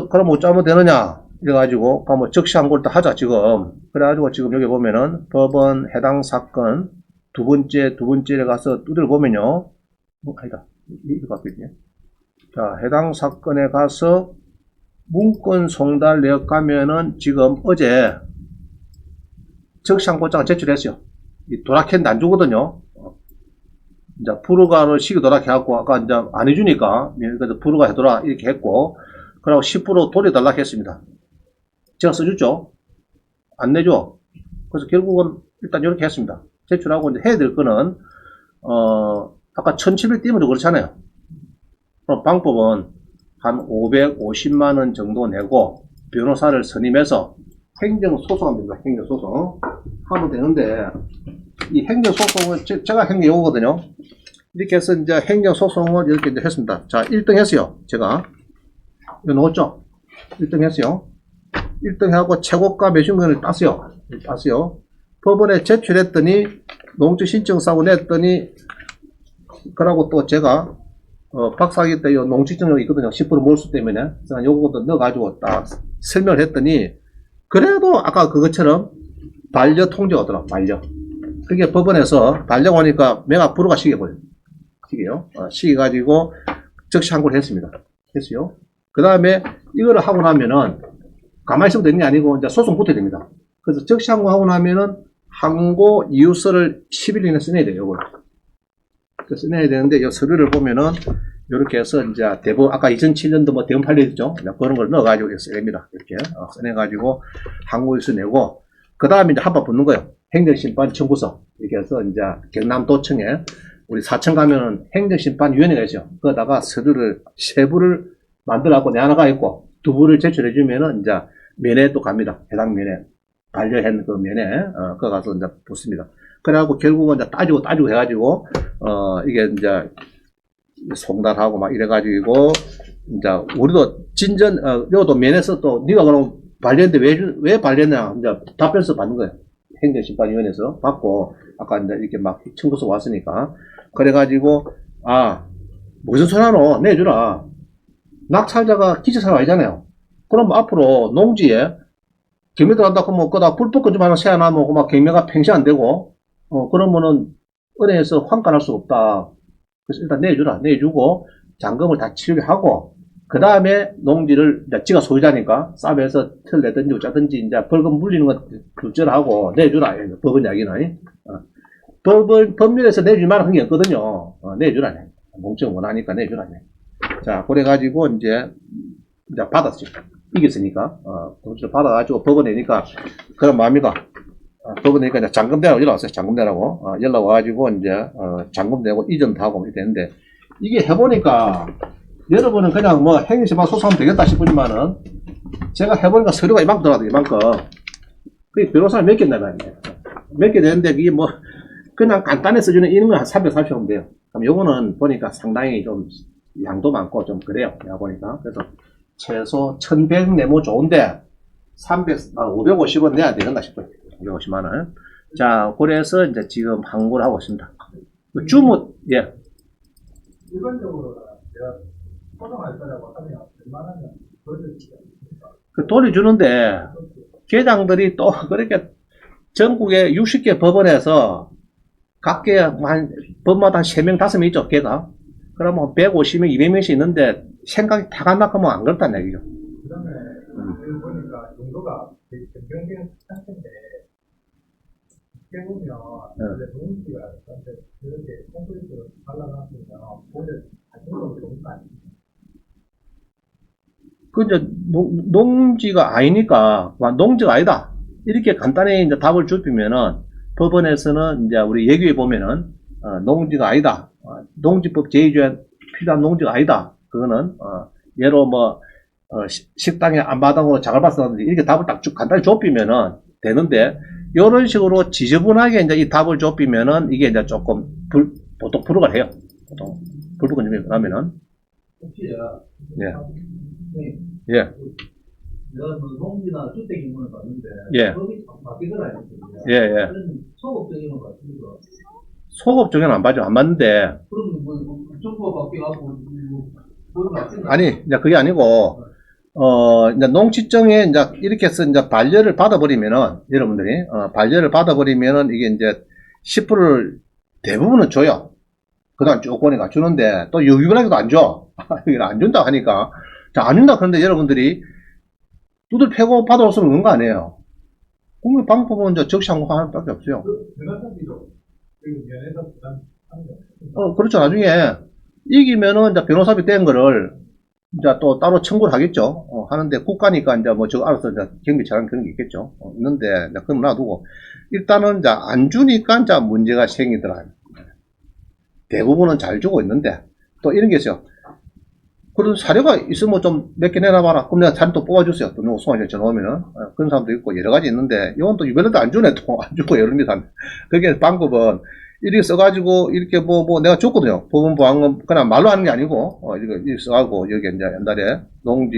그럼 어쩌면 되느냐 이래가지고 뭐 적시항고를 또 하자 지금. 그래가지고 지금 여기 보면은 법원 해당 사건 두 번째에 가서 두드려 보면요. 아니다, 이거 갖고 있네. 자, 해당 사건에 가서 문건 송달 내역 가면은 지금 어제 적시항고장을 제출했어요. 이 도락했는데 안 주거든요. 이제 불허가를 시기 도락해갖고 아까 이제 안 해주니까 그래서 불허가 해둬라 이렇게 했고, 그리고 10% 돌려달라 했습니다. 제가 써줬죠. 안 내줘. 그래서 결국은 일단 이렇게 했습니다. 제출하고 이제 해야 될 거는 아까 1700 띄면도 그렇잖아요. 그럼 방법은 한 550만원 정도 내고 변호사를 선임해서 행정소송하면 됩니다. 행정소송 하면 되는데, 이 행정소송은 제가 행정요거든요. 이렇게 해서 이제 행정소송을 이렇게 이제 했습니다. 자, 1등 했어요. 제가 이거 넣었죠. 1등 했어요. 1등 하고 최고가 매수인권을 땄어요. 법원에 제출했더니 농지 신청 사고 냈더니, 그러고 또 제가 박사학위 때 농지 증명이 있거든요. 10% 몰수 때문에. 그래서 요거도 넣어가지고 딱 설명을 했더니, 그래도 아까 그것처럼 반려 통지가 오더라. 반려. 그게 법원에서 반려가 오니까 매각 불허가 시켜버려요. 시기요. 시켜가지고 적시항고를 했습니다. 했어요. 그 다음에 이거를 하고 나면은 가만히 있으면 되는 게 아니고 이제 소송 붙어야 됩니다. 그래서 적시항고 하고 나면은 항고 이유서를 10일 이내에 써내야 돼요. 이걸. 써내야 되는데 이 서류를 보면은 이렇게 해서 이제 대법 아까 2007년도 뭐 대법 판례였죠. 그런 걸 넣어가지고 써야 됩니다. 이렇게 써내가지고 항고 이유서 내고, 그 다음에 이제 한번 붙는 거예요. 행정심판 청구서. 이렇게 해서 이제 경남도청에 우리 사청 가면은 행정심판위원회가 있어요. 거기다가 서류를 세 부를 만들어갖고 내 하나가 있고 두 부를 제출해주면은 이제 면회 또 갑니다. 해당 면회. 반려한 그 면회. 거기 가서 이제 붙습니다. 그래갖고 결국은 이제 따지고 해가지고, 이게 이제 송달하고 막 이래가지고, 이제 우리도 진전, 요도 면에서 또, 네가 그럼 발렸는데 왜 발렸냐? 이제 답변서 받는 거예요. 행정심판위원회에서 받고, 아까 이제 이렇게 막 청구서 왔으니까. 그래가지고, 무슨 소리 하노? 내주라. 낙찰자가 기재사가 아니잖아요. 그럼 앞으로 농지에 경매 들어간다 그러면 그다 불법 건좀 하나 세워놔면 막 경매가 팽시 안 되고, 그러면은 은행에서 환가할 수 없다. 그래서 일단 내주고, 잔금을 다 치르게 하고, 그 다음에 농지를, 이제 지가 소유자니까, 쌉에서 틀 내든지 어쩌든지, 이제 벌금 물리는 거 결정하고 내주라. 법원 이야기는. 법률에서 내줄 만한 게 없거든요. 내주라. 농증 원하니까 내주라. 자, 그래가지고, 이제 받았죠. 이겼으니까, 돈을 받아가지고 법원에니까, 그런 마음이가, 법원에니까 이제 잔금 내라고 연락 왔어요. 잔금 내라고. 연락 와가지고, 이제, 잔금 내고 이전도 하고 이랬는데, 이게 해보니까, 여러분은 그냥 뭐 행정심판 소송하면 되겠다 싶으지만은, 제가 해보니까 서류가 이만큼 들어가도 이만큼. 그게 변호사를 몇 개 내놔야 돼. 몇 개 되는데, 그게 뭐, 그냥 간단히 써주는 이런 거 한 340 하면 돼요. 그럼 요거는 보니까 상당히 좀 양도 많고 좀 그래요. 내가 보니까. 그래서 최소 1100 내모 좋은데 550원 내야 되겠나 싶어요. 550만원. 자, 그래서 이제 지금 항고를 하고 있습니다. 주무, 예. 일반적으로 내가 소송할 거라고 하면 웬만하면 돌려주죠. 돌려주는데 계장들이 또 그렇게 전국에 60개 법원에서 각계 한 법마다 한 3명, 5명 있죠, 걔가. 그러면 150명, 200명씩 있는데 생각이 다 안 맞으면 안 그렇다는 얘기죠. 그 다음에 여기 보니까 용도가 되게 변경된 상태인데 이렇게 보면 원래 농지가 이렇게 콘크리트로 발라놨으면 오히려 자신감이 좋은 거 아닙니까? 그 이제 농지가 아니니까 농지가 아니다. 이렇게 간단히 이제 답을 줍히면은 법원에서는 이제 우리 얘기해 보면은 농지가 아니다. 농지법 제2조에 필요한 농지가 아니다. 그거는 예로 뭐 식당에 앞마당으로 작업을 봤었는데 이렇게 답을 딱 쭉 간단히 좁히면은 되는데, 이런 식으로 지저분하게 이제 이 답을 좁히면은 이게 이제 조금 보통 불허가 해요. 보통 불법은 좀 그러면은 혹시 예. 네. 예. 내가 그 농지나 주택 인문을 봤는데 예. 거기 바뀌더라 했거든요. 예, 예. 그런 소급적인 건 같습니다. 소급 적용 안 맞죠. 안 맞는데 그럼 뭐 정부가 바뀌어갖고 그런 거 같은데. 아니 이제 그게 아니고 이제 농지청에 이제 이렇게 해서 이제 반려를 받아버리면은 여러분들이 반려를 받아버리면은 이게 이제 10%를 대부분은 줘요. 그다음 쭉 보니까 주는데 또 유일하게도 안 줘. 이걸 안 준다 하니까 자, 안 준다 그런데 여러분들이 두들 패고 받아올 수 없는 거 아니에요. 그럼 방법은 이제 적시항고하는 밖에 없어요. 변호사비도 그리고 면에서 부담하는 거. 그렇죠. 나중에 이기면은 이제 변호사비 뗀 거를 이제 또 따로 청구를 하겠죠. 하는데 국가니까 이제 뭐 저거 알아서 이제 경비 처리하는 그런 게 있겠죠. 있는데 이제 그럼 놔두고 일단은 이제 안 주니까 이제 문제가 생기더라. 대부분은 잘 주고 있는데 또 이런 게 있어요. 그런 사례가 있으면 좀 몇 개 내놔봐라. 그럼 내가 사례 또 뽑아주세요. 또 누구 송환이 전화 오면은 그런 사람도 있고 여러 가지 있는데 이건 또 유별나도 안 주네. 또 안 주고 여러 개 사네. 그게 방법은 이렇게 써가지고 이렇게 뭐 내가 줬거든요. 부분보안금 그냥 말로 하는 게 아니고 이거 써가지고 여기 이제 옛날에 농지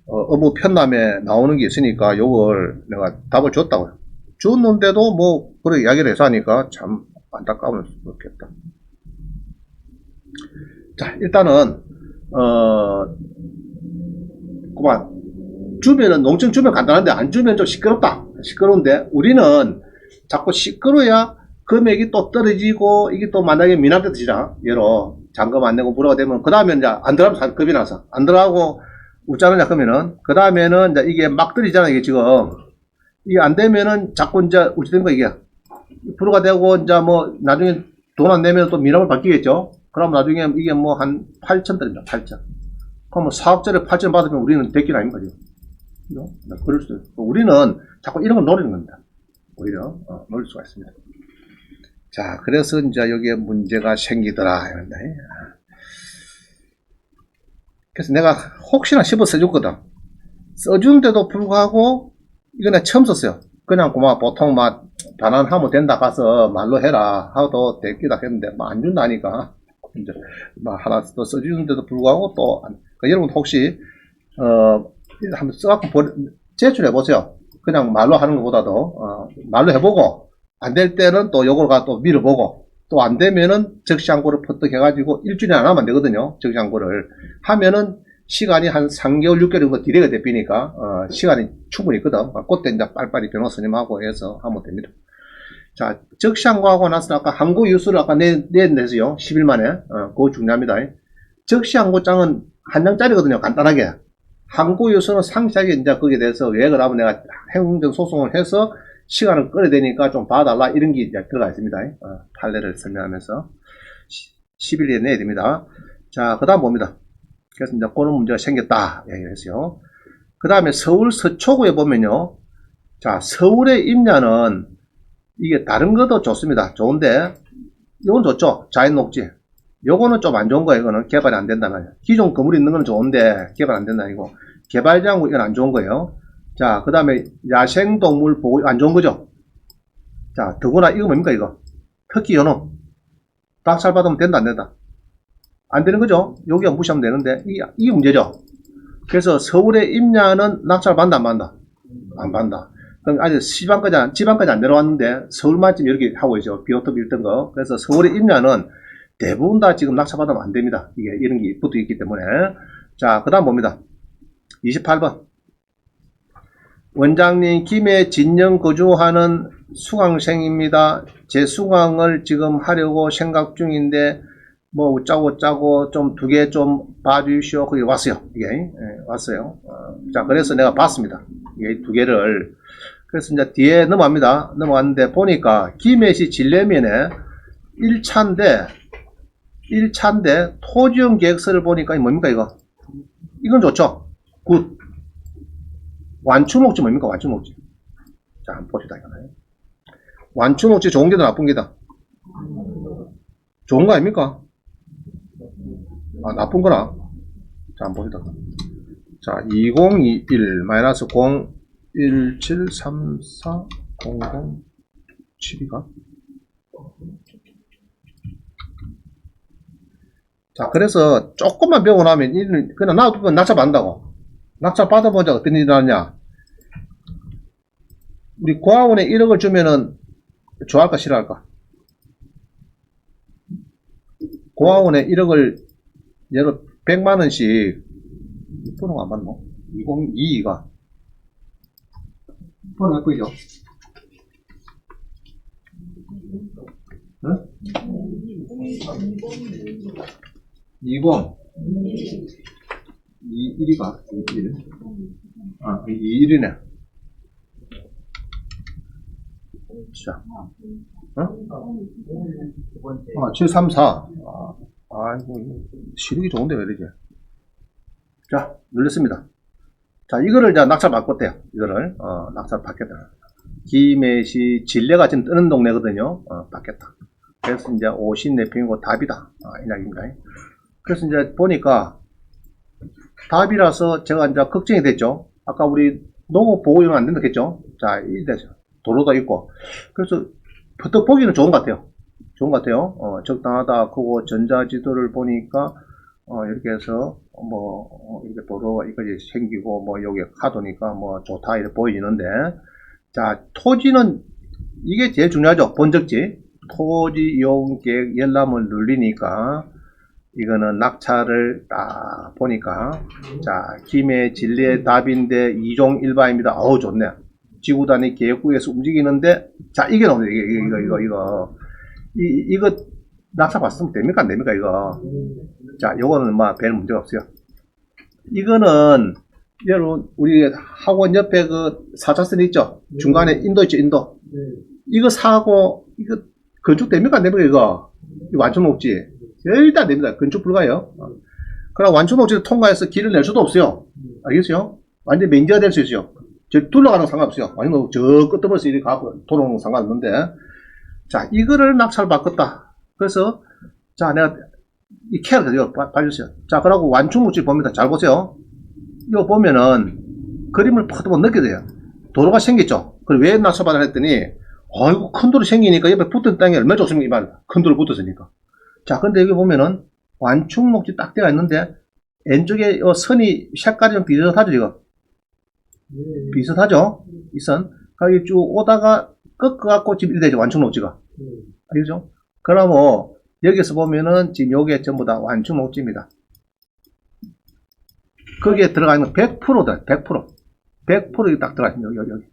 업무 편람에 나오는 게 있으니까 요걸 내가 답을 줬다고요. 줬는데도 뭐 그렇게 이야기를 해서 하니까 참 안타까울 수 없겠다. 자, 일단은 그만 주면은 농청 주면 간단한데 안 주면 좀 시끄럽다. 시끄러운데 우리는 자꾸 시끄러야 금액이 또 떨어지고 이게 또 만약에 미납되지잖아. 예로 잔금 안 내고 불허가 되면 그 다음에 이제 안 들어가면 급이 나서 안 들어가고 웃자느냐 그러면은 그 다음에는 이제 이게 막 떨어지잖아. 이게 지금 이게 안 되면은 자꾸 이제 어찌된 거 이게 불허가 되고 이제 뭐 나중에 돈 안 내면 또 미납을 받기겠죠. 그럼 나중에 이게 뭐 한 8천 들입니다. 8천. 그럼 4억짜리 8천 받으면 우리는 대길 아닌가 죠. 그럴 수도 있고 우리는 자꾸 이런 걸 노리는 겁니다. 오히려 노릴 수가 있습니다. 자, 그래서 이제 여기에 문제가 생기더라. 이런다. 그래서 내가 혹시나 씹어 써줬거든. 써준데도 불구하고 이거 내가 처음 썼어요. 그냥 고마 보통 막 반환하면 된다 가서 말로 해라 하도 대끼다 했는데 뭐 안 준다니까 이제 막 하나 더 써주는데도 불구하고 또 그러니까 여러분 혹시 한번 써갖고 제출해 보세요. 그냥 말로 하는 것보다도 말로 해보고 안 될 때는 또 요걸 또 밀어보고 또 안 되면은 적시항고를 퍼뜩 해가지고 일주일이 안 하면 안 되거든요. 적시항고를 하면은 시간이 한 3개월, 6개월 정도 딜레이가 되니까 시간이 충분히 있거든. 그때 이제 빨리빨리 변호사님하고 해서 하면 됩니다. 자, 적시항고하고 나서 아까 항고 유수를 아까 냈어요. 10일 만에. 그거 중요합니다. 적시항고장은 한 장짜리거든요. 간단하게. 항고 유수는 상세하게 이제 거기에 대해서 왜 그러면 내가 행정 소송을 해서 시간을 끌어야 되니까 좀 봐달라 이런 게 이제 들어가 있습니다. 판례를 설명하면서 10일에 내야 됩니다. 자, 그 다음 봅니다. 그래서 이제 그런 문제가 생겼다 얘기를 했어요. 그 다음에 서울 서초구에 보면요. 자, 서울의 임야는 이게 다른 것도 좋습니다. 좋은데 이건 좋죠. 자연녹지. 요거는 좀 안 좋은 거예요. 이거는 개발이 안 된다 말이에요. 기존 건물이 있는 건 좋은데 개발 안 된다 이거. 개발장구 이건 안 좋은 거예요. 자, 그 다음에 야생동물 보호 안 좋은 거죠. 자, 더구나 이거 뭡니까 이거. 특히 연어. 낙찰 받으면 된다 안 된다. 안 되는 거죠. 여기가 무시하면 되는데 이게 문제죠. 그래서 서울의 임야는 낙찰 받는다 안 받는다? 안 받는다. 그럼 아직 지방까지 안 내려왔는데 서울만 지금 이렇게 하고 있죠. 비오톱 있던 거. 그래서 서울의 임야는 대부분 다 지금 낙찰 받으면 안 됩니다. 이게 이런 게 붙어 있기 때문에. 자, 그 다음 봅니다. 28번. 원장님, 김해 진영 거주하는 수강생입니다. 제 수강을 지금 하려고 생각 중인데 뭐 어쩌고 좀 두 개 좀 봐주시오. 거기 왔어요. 이게 왔어요. 자, 그래서 내가 봤습니다. 이게 두 개를. 그래서 이제 뒤에 넘어갑니다. 넘어갔는데 보니까 김해시 진례면에 1차인데 토지용 계획서를 보니까 뭡니까 이거? 이건 좋죠. 굿. 완충목지 뭡니까? 완충목지. 자, 한번 봅시다. 완충목지 좋은 게다 나쁜 게다? 좋은 거 아닙니까? 나쁜 거나? 자, 한번 봅시다. 자, 2021-01734 0072가? 자, 그래서 조금만 배우고 나면 그냥 놔두면 낙찰 받는다고. 낙찰 받아보자. 어떤 일이 나느냐. 우리 고아원에 1억을 주면은 좋아할까 싫어할까? 고아원에 1억을 예를 100만원씩 번호가 안 맞노? 2022가 번호 몇 보이죠? 응? 20 21이가 21 아 21이네. 자, 어? 734. 아이고, 시력이 좋은데 왜 이러지? 자, 눌렸습니다. 자, 이거를 이제 낙찰 바꿨대요. 이거를, 낙찰 받겠다. 김해시 진례가 지금 뜨는 동네거든요. 받겠다. 그래서 이제 54평이고 답이다. 이 이야기입니다. 그래서 이제 보니까 답이라서 제가 이제 걱정이 됐죠. 아까 우리 농업 보고 이러면 안 된다겠죠? 자, 이래서 도로도 있고. 그래서 부터 보기는 좋은 것 같아요. 좋은 것 같아요. 적당하다. 그거 전자지도를 보니까, 이렇게 해서, 이렇게 도로가 이까지 생기고, 여기 카도니까, 좋다, 이렇게 보이는데, 자, 토지는, 이게 제일 중요하죠. 본적지. 토지 이용 계획 열람을 눌리니까, 이거는 낙찰을 딱 보니까, 자, 김해 진례 답인데 2종 1바입니다. 어우, 좋네. 지구단위 계획구에서 움직이는데, 자, 이게 나오네. 이거 낙찰 받으면 됩니까? 안 됩니까? 이거. 자, 요거는 별 문제가 없어요. 이거는, 여러분, 우리 학원 옆에 그 4차선 있죠? 중간에 인도 있죠, 인도. 이거 사고, 이거 건축 됩니까? 안 됩니까? 이거 완충 녹지. 절대 안 됩니다. 건축 불가요. 그럼 완충 녹지를 통과해서 길을 낼 수도 없어요. 알겠어요? 완전 맨지가 될 수 있어요. 저 둘러가는 건 상관없어요. 완전 저 끝부분에서 이렇게 가고 돌아오는 건 상관없는데. 자, 이거를 낙찰 바꿨다. 그래서, 자, 내가 이 캐를 이거 봐주세요. 자, 그러고 완충 녹지 봅니다. 잘 보세요. 이거 보면은 그림을 퍼도 느껴야 돼요. 도로가 생겼죠. 그럼 왜 낙찰 받아 했더니, 아이고, 큰 돌이 생기니까 옆에 붙은 땅이 얼마나 좋습니까? 이 말이야. 큰 돌이 붙었으니까. 자, 근데 여기 보면은 완충 녹지 딱 되어 있는데, 왼쪽에 선이 색깔이 좀 비슷하죠, 이거? 비슷하죠? 이 선. 여기 쭉 오다가 꺾어갖고 지금 이래 되죠, 완충 녹지가. 알겠죠? 그러면, 여기서 보면은 지금 요게 전부 다 완충 녹지입니다. 거기에 들어가 있는 100%다, 100%. 100% 딱 들어가 있습니다, 여기.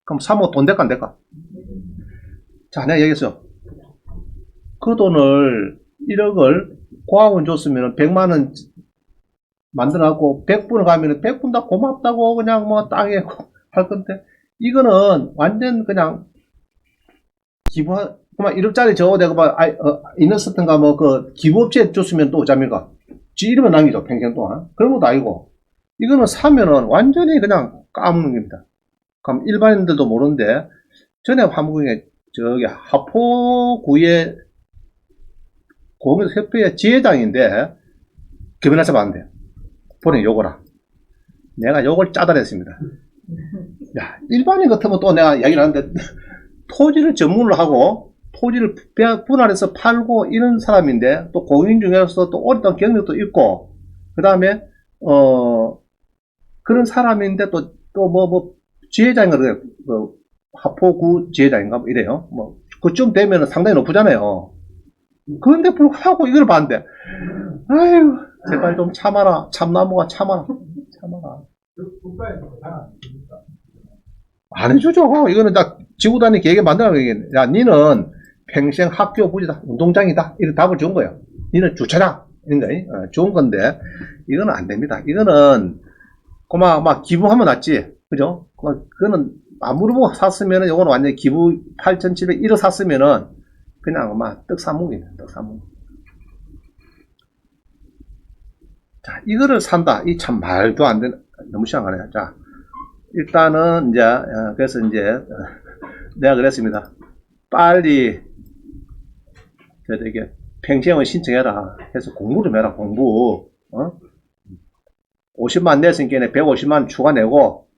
그럼 3호 돈 될까 안 될까? 자, 내가 얘기했어. 그 돈을 1억을 고학원 줬으면 100만원 만들어갖고 100분을 가면 100분 다 고맙다고 그냥 땅에 할 건데, 이거는 완전 그냥 기부, 그만 1억짜리 저거 내가 이너스턴가 기부업체에 줬으면 또 어쩝니까? 지 이름은 남기죠, 평생 동안. 그런 것도 아니고, 이거는 사면은 완전히 그냥 까먹는 겁니다. 그럼 일반인들도 모르는데, 전에 한국에 저기 하포구의 공유협회 지회장인데 금연하자 봤는데 본인 요거라. 내가 요걸 짜다냈습니다. 야, 일반인 같으면 또 내가 이야기를 하는데 토지를 전문을 하고 토지를 분할해서 팔고 이런 사람인데 또 공인 중에서 또 오랫동안 경력도 있고 그 다음에 그런 사람인데 또 지회장인가 그래요. 하포구 지회장인가 이래요. 그쯤 되면 상당히 높잖아요. 그런데 불구하고 이걸 봤는데, 아유, 제발 좀 참아라. 참나무가 참아라. 참아라. 안 해주죠. 이거는 다 지구단위 계획에 만들어 놓은 야, 니는 평생 학교 부지다. 운동장이다. 이런 답을 준 거예요. 니는 주차장. 이런 거, 좋은 건데, 이거는 안 됩니다. 이거는, 막 기부하면 낫지. 그죠? 그거는, 아무리 샀으면은, 이거는 완전히 기부 8,701억 샀으면은, 그냥 떡 사먹입니다. 떡 사먹. 자, 이거를 산다. 이 참 말도 안 되는, 너무 시원하네요. 자, 일단은 이제 그래서 이제 내가 그랬습니다. 빨리 이게 평생을 신청해라. 해서 공부 좀 해라. 공부. 50만 냈으니까 150만 추가 내고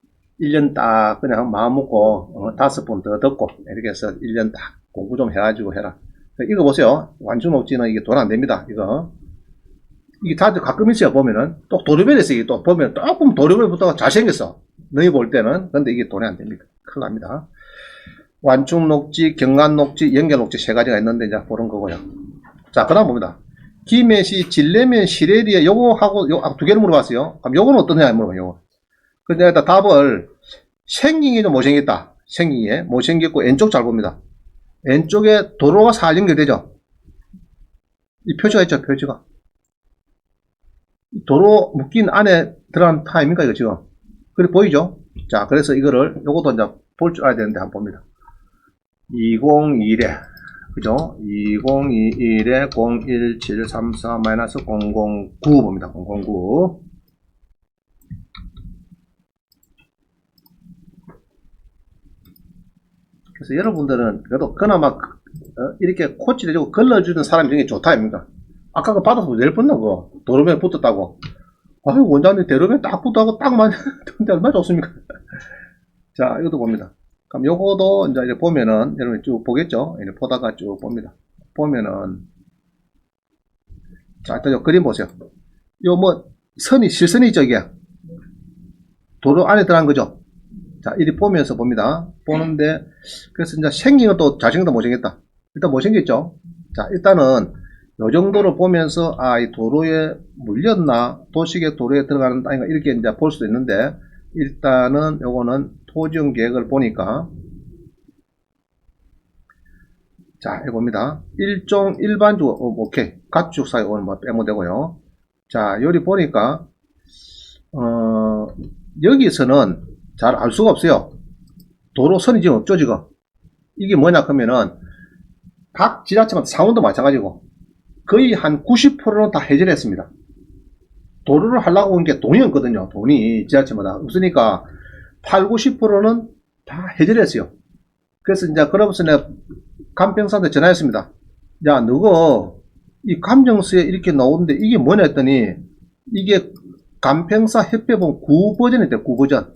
1년 딱 그냥 마음 먹고 5번 더 듣고 이렇게 해서 1년 딱 공부 좀 해가지고 해라. 이거 보세요. 완주녹지는 이게 돈 안 됩니다. 이게 다들 가끔 있어요. 보면은 또 도료변에서 이게 또 보면 조금 도료변부터 잘생겼어. 너희 볼 때는. 근데 이게 돈이 안 됩니다. 큰일 납니다. 완충녹지, 경관녹지, 연결녹지 세 가지가 있는데 이제 그런 거고요. 자, 그 다음 봅니다. 김해시, 진례면, 시레리에 요거하고 요 두 개를 물어봤어요. 그럼 요거는 어떠냐 물어봐요. 요거. 근데 일단 답을 생긴 게 좀 못생겼다. 생긴 게 못생겼고 왼쪽 잘 봅니다. 왼쪽에 도로가 잘 연결되죠. 이 표지가 있죠. 표지가. 도로 묶인 안에 들어간 타입입니까 이거 지금? 그래 보이죠? 자, 그래서 이거를 요것도 이제 볼 줄 알아야 되는데 한번 봅니다. 201에 그죠? 2021에 01734-009 봅니다. 009. 그래서 여러분들은 그래도 그나마 이렇게 코치를 해주고 걸러주는 사람 중에 좋다 아닙니까? 아까 그 받아서 내일 뻗나 그거 도로변에 붙었다고. 아유 원장님 도로변에 딱 붙었다고 딱 맞는데 얼마나 좋습니까? 자, 이것도 봅니다. 그럼 요거도 이제 이렇게 보면은 여러분 쭉 보겠죠? 이렇게 보다가 쭉 봅니다. 보면은 자, 일단 요 그림 보세요. 요 뭐 선이 실선이 있죠 이게 도로 안에 들어간 거죠. 자, 이리 보면서 봅니다. 보는데 그래서 이제 생긴 것도 잘생겼다 못생겼다. 일단 못생겼죠. 자, 일단은 요 정도로 보면서 이 도로에 물렸나 도식의 도로에 들어가는 땅인가 이렇게 이제 볼 수도 있는데 일단은 요거는 토지용 계획을 보니까 자, 이거 봅니다. 일종 일반적으로 오케이 가축 사유 오늘 뭐 빼면 되고요. 자, 여기 보니까 여기서는 잘 알 수가 없어요. 도로선이 지금 없죠 지금. 이게 뭐냐 그러면은 각 지자체마다 상원도 마찬가지고 거의 한 90%는 다 해결했습니다. 도로를 하려고 한 게 돈이 없거든요. 돈이 지자체마다 없으니까 8, 90%는 다 해결했어요. 그래서 이제 그러면서 내가 감평사한테 전화했습니다. 야, 너가 이 감정서에 이렇게 나오는데 이게 뭐냐 했더니 이게 감평사 협회본 9버전이 돼. 9버전.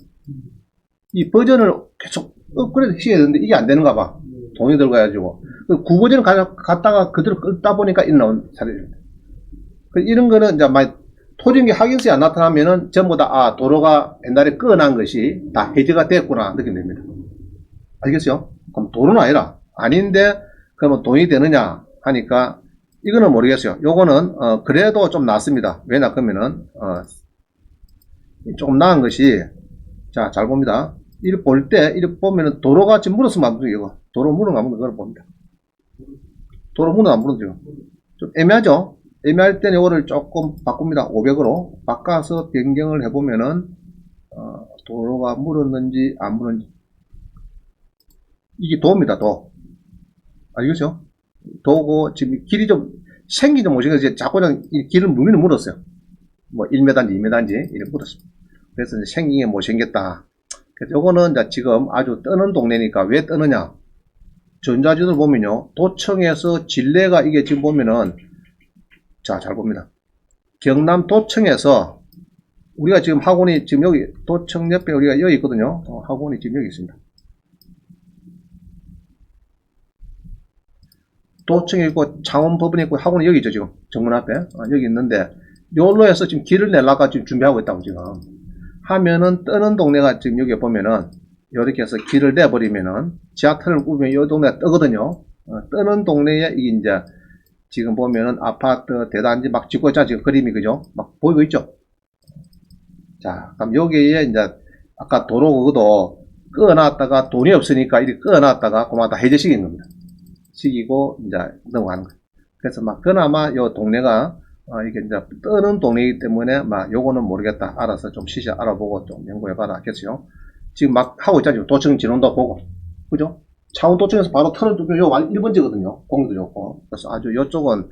이 버전을 계속 업그레이드 시켜야 되는데 이게 안 되는가 봐. 돈이 들어가가지고. 9버전을 갖다가 그대로 끌다 보니까 이 나온 사례입니다. 이런 거는 이제 토지인계 확인서에 안 나타나면은 전부 다 도로가 옛날에 끊어난 것이 다 해제가 됐구나 느끼게 됩니다. 알겠어요? 그럼 도로는 아니라 아닌데 그러면 돈이 되느냐 하니까 이거는 모르겠어요. 요거는 그래도 좀 낫습니다. 왜냐 그러면은 조금 나은 것이 자, 잘 봅니다. 이렇게 볼 때 이렇게 보면은 도로가 지금 물었으면 안 되죠. 이거 도로 물은 안 물은 그걸 봅니다. 도로 물은 안 물은 좀 애매하죠? 애매할 때는 이거를 조금 바꿉니다. 500으로 바꿔서 변경을 해보면은 도로가 물었는지 안 물었는지 이게 도입니다. 도 알겠죠? 도고 지금 길이 좀 생기 좀 못생겨서 자꾸 그냥 길을 물기는 물었어요. 뭐 1m인지 2m인지 이렇게 물었습니다. 그래서 이제 생긴 게 못생겼다. 그래서 요거는 이제 지금 아주 뜨는 동네니까 왜 뜨느냐? 전자지도를 보면요, 도청에서 진례가 이게 지금 보면은 자, 잘 봅니다. 경남 도청에서 우리가 지금 학원이 지금 여기 도청 옆에 우리가 여기 있거든요. 학원이 지금 여기 있습니다. 도청이 있고 창원법원이 있고 학원이 여기 있죠. 지금 정문 앞에 여기 있는데 요로 해서 지금 길을 내려가 지금 준비하고 있다고 지금 하면은 뜨는 동네가 지금 여기 보면은 이렇게 해서 길을 내버리면은 지하철을 꾸면 이 동네가 뜨거든요. 뜨는 동네에 이게 이제 지금 보면은 아파트 대단지 막 짓고 있잖아. 지금 그림이 그죠? 막 보이고 있죠? 자, 그럼 여기에 이제 아까 도로 그것도 끊어놨다가 돈이 없으니까 이렇게 끊어놨다가 그만 다 해제시킨 겁니다. 시키고 이제 넘어가는 거예요. 그래서 막 그나마 요 동네가 이게 이제 뜨는 동네이기 때문에 막 요거는 모르겠다. 알아서 좀 시시 알아보고 좀 연구해봐라 하겠어요. 지금 막 하고 있잖아요. 도청 진원도 보고 그죠? 창원도청에서 바로 터널 요 1번지거든요. 공도 좋고. 그래서 아주 요쪽은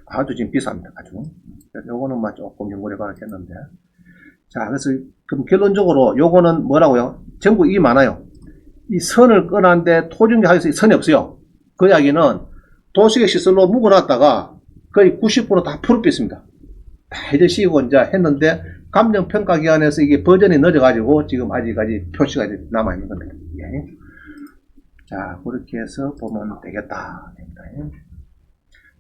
아주 지금 비쌉니다. 아주. 그래서 요거는 막 조금 연구해 봐야겠는데. 자, 그래서 그럼 결론적으로 요거는 뭐라고요? 전부 이게 많아요. 이 선을 끊었는데 토지인계 하에서 선이 없어요. 그 이야기는 도시계 시설로 묶어놨다가 거의 90% 다 풀업됐습니다. 다 해제시키고 이제 했는데 감정평가기관에서 이게 버전이 늦어가지고 지금 아직까지 표시가 남아있는 겁니다. 예. 자, 그렇게 해서 보면 되겠다.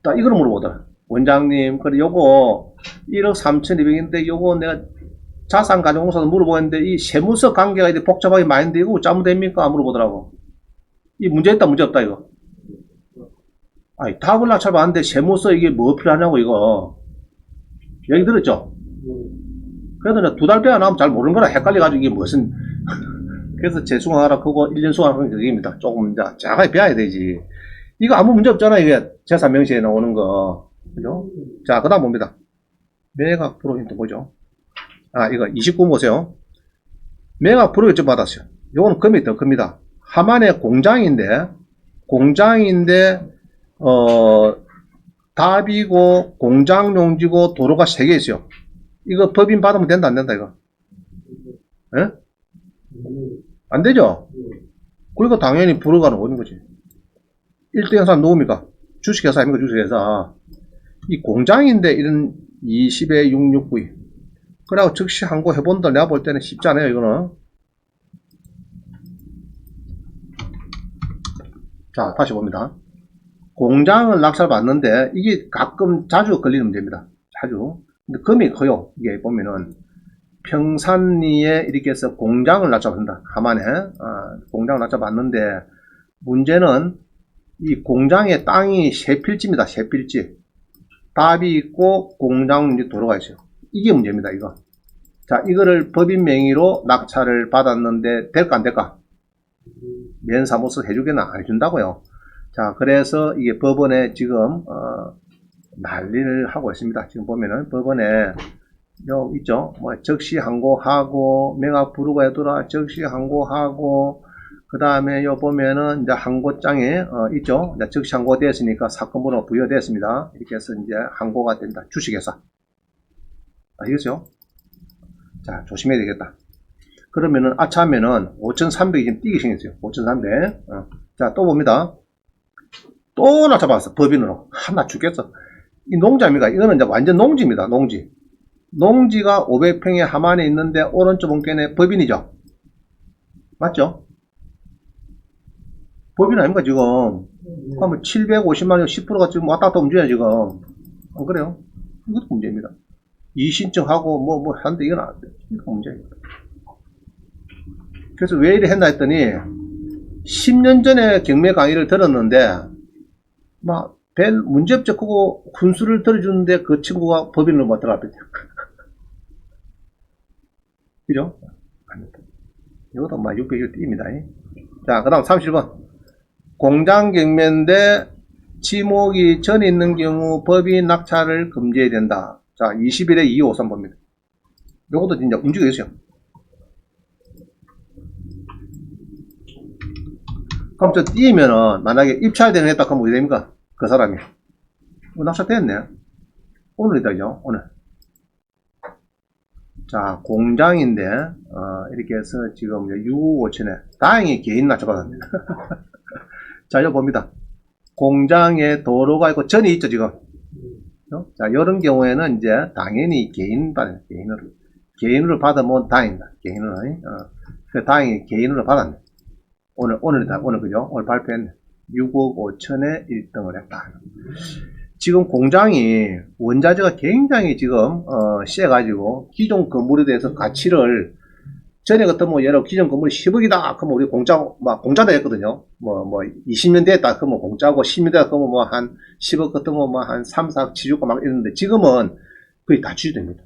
또 이걸 물어보더라. 원장님, 그래, 요거 1억 3,200인데 요거 내가 자산가정공사도 물어보는데 이 세무서 관계가 이제 복잡하게 많이 되고 이거 잘못됩니까? 물어보더라고. 이 문제 있다, 문제 없다, 이거. 아니, 답을 낮춰봤는데 세무서 이게 뭐 필요하냐고, 이거. 얘기 들었죠? 그래도 2달 빼야 나오면 잘 모르는 거라 헷갈려가지고 이게 무슨. 그래서 재수강하라 그거 1년 수강하는 게 그겁니다. 조금 이제 정확하게 배워야 되지. 이거 아무 문제 없잖아, 이게. 재산명시에 나오는 거. 그죠? 자, 그 다음 봅니다. 매각 프로인트 보죠. 아, 이거 29 보세요. 매각 프로인트 받았어요. 요거는 금이 더 큽니다. 하만의 공장인데, 답이고, 공장 용지고, 도로가 3개 있어요. 이거 법인 받으면 된다, 안 된다, 이거? 예? 안 되죠? 그러니까 당연히 불허가는 어딘 거지. 1등회사 누굽니까? 주식회사 아닙니까? 주식회사. 이 공장인데 이런 20에 669. 그래고 즉시 항고 해본다. 내가 볼 때는 쉽지 않아요, 이거는. 자, 다시 봅니다. 공장을 낙찰 받는데 이게 가끔 자주 걸리는 문제입니다. 자주. 근데 금이 커요. 이게 보면은 평산리에 이렇게 해서 공장을 낙찰받는다. 하만에 공장을 낙찰받는데 문제는 이 공장의 땅이 3필지입니다. 3필지. 답이 있고 공장 도로가 있어요. 이게 문제입니다. 이거. 자, 이거를 법인 명의로 낙찰을 받았는데 될까 안 될까? 면사무소 해주기는 안 해준다고요. 자, 그래서 이게 법원에 지금 난리를 하고 있습니다. 지금 보면은 법원에 요 있죠. 뭐 적시 항고하고 매각 불허가 해두라 적시 항고하고 그 다음에 요 보면은 이제 항고장에 있죠. 이제 적시 항고가 됐으니까 사건번호 부여됐습니다. 이렇게 해서 이제 항고가 된다. 주식회사. 아시겠어요? 자, 조심해야 되겠다. 그러면은 아차하면은 5,300이 지금 뛰기 생겼어요. 5,300. 자, 또 봅니다. 또 낮춰봤어. 법인으로. 하나 죽겠어. 이 농지입니까? 이거는 이제 완전 농지입니다. 농지. 농지가 500평에 하만에 있는데 오른쪽 본견에 법인이죠. 맞죠? 법인 아닙니까 지금? 그러면 750만원 10%가 지금 왔다 갔다 움직여요 지금. 안 그래요? 이것도 문제입니다. 이신청하고 뭐 하는데 이건 안 돼. 이거 문제입니다. 그래서 왜 이래 했나 했더니 10년 전에 경매 강의를 들었는데 막 별 문제없죠. 그거 훈수를 들어주는데 그 친구가 법인으로 못 들어갔거든요. 그죠? 이것도 막 600일 띄입니다. 자, 그 다음 30번. 공장 경매인데 지목이 전에 있는 경우 법인 낙찰을 금지해야 된다. 자, 21에 253 봅니다. 요것도 진짜 움직여 있어요. 그럼 저 띄면은 만약에 입찰대행 했다 그러면 어디 됩니까? 그 사람이. 낙찰됐네. 오늘이다죠, 오늘. 자, 공장인데, 이렇게 해서 지금 6억 5천에, 다행히 개인 낙찰받았습니다. 자, 여기 봅니다. 공장에 도로가 있고, 전이 있죠, 지금. 자, 이런 경우에는 이제, 당연히 개인으로 받으면 다행이다. 개인으로, 다행히 개인으로 받았네. 오늘이다, 오늘, 그죠? 오늘 발표했네. 6억 5천에 1등을 했다. 지금 공장이 원자재가 굉장히 지금 세가지고 기존 건물에 대해서 가치를 전에 같으면 예를 기존 건물이 10억이다 그러면 우리 공짜다 했거든요. 뭐 20년 됐다 그러면 공짜고 10년 됐다 그러면 뭐 한 10억 같으면 뭐 한 3, 4억 치주고 막 이러는데 지금은 거의 다 취소됩니다.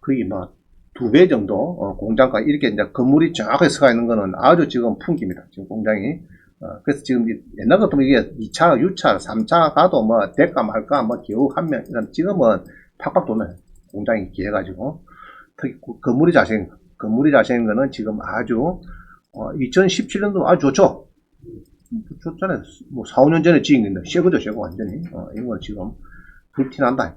거의 막 2배 정도 공장가 이렇게 이제 건물이 정확하게 서가 있는 거는 아주 지금 풍기입니다. 지금 공장이. 그래서 지금 옛날 같으면 이게 2차, 6차, 3차 가도 뭐 될까 말까 뭐 겨우 한 명, 지금은 팍팍 도는 공장이 기해가지고 특히 건물이 자생인 거는 지금 아주 2017년도 아주 좋죠. 좋잖아요. 뭐 4, 5년 전에 지은 건데 새거죠, 새거 완전히. 이건 지금 불티난다.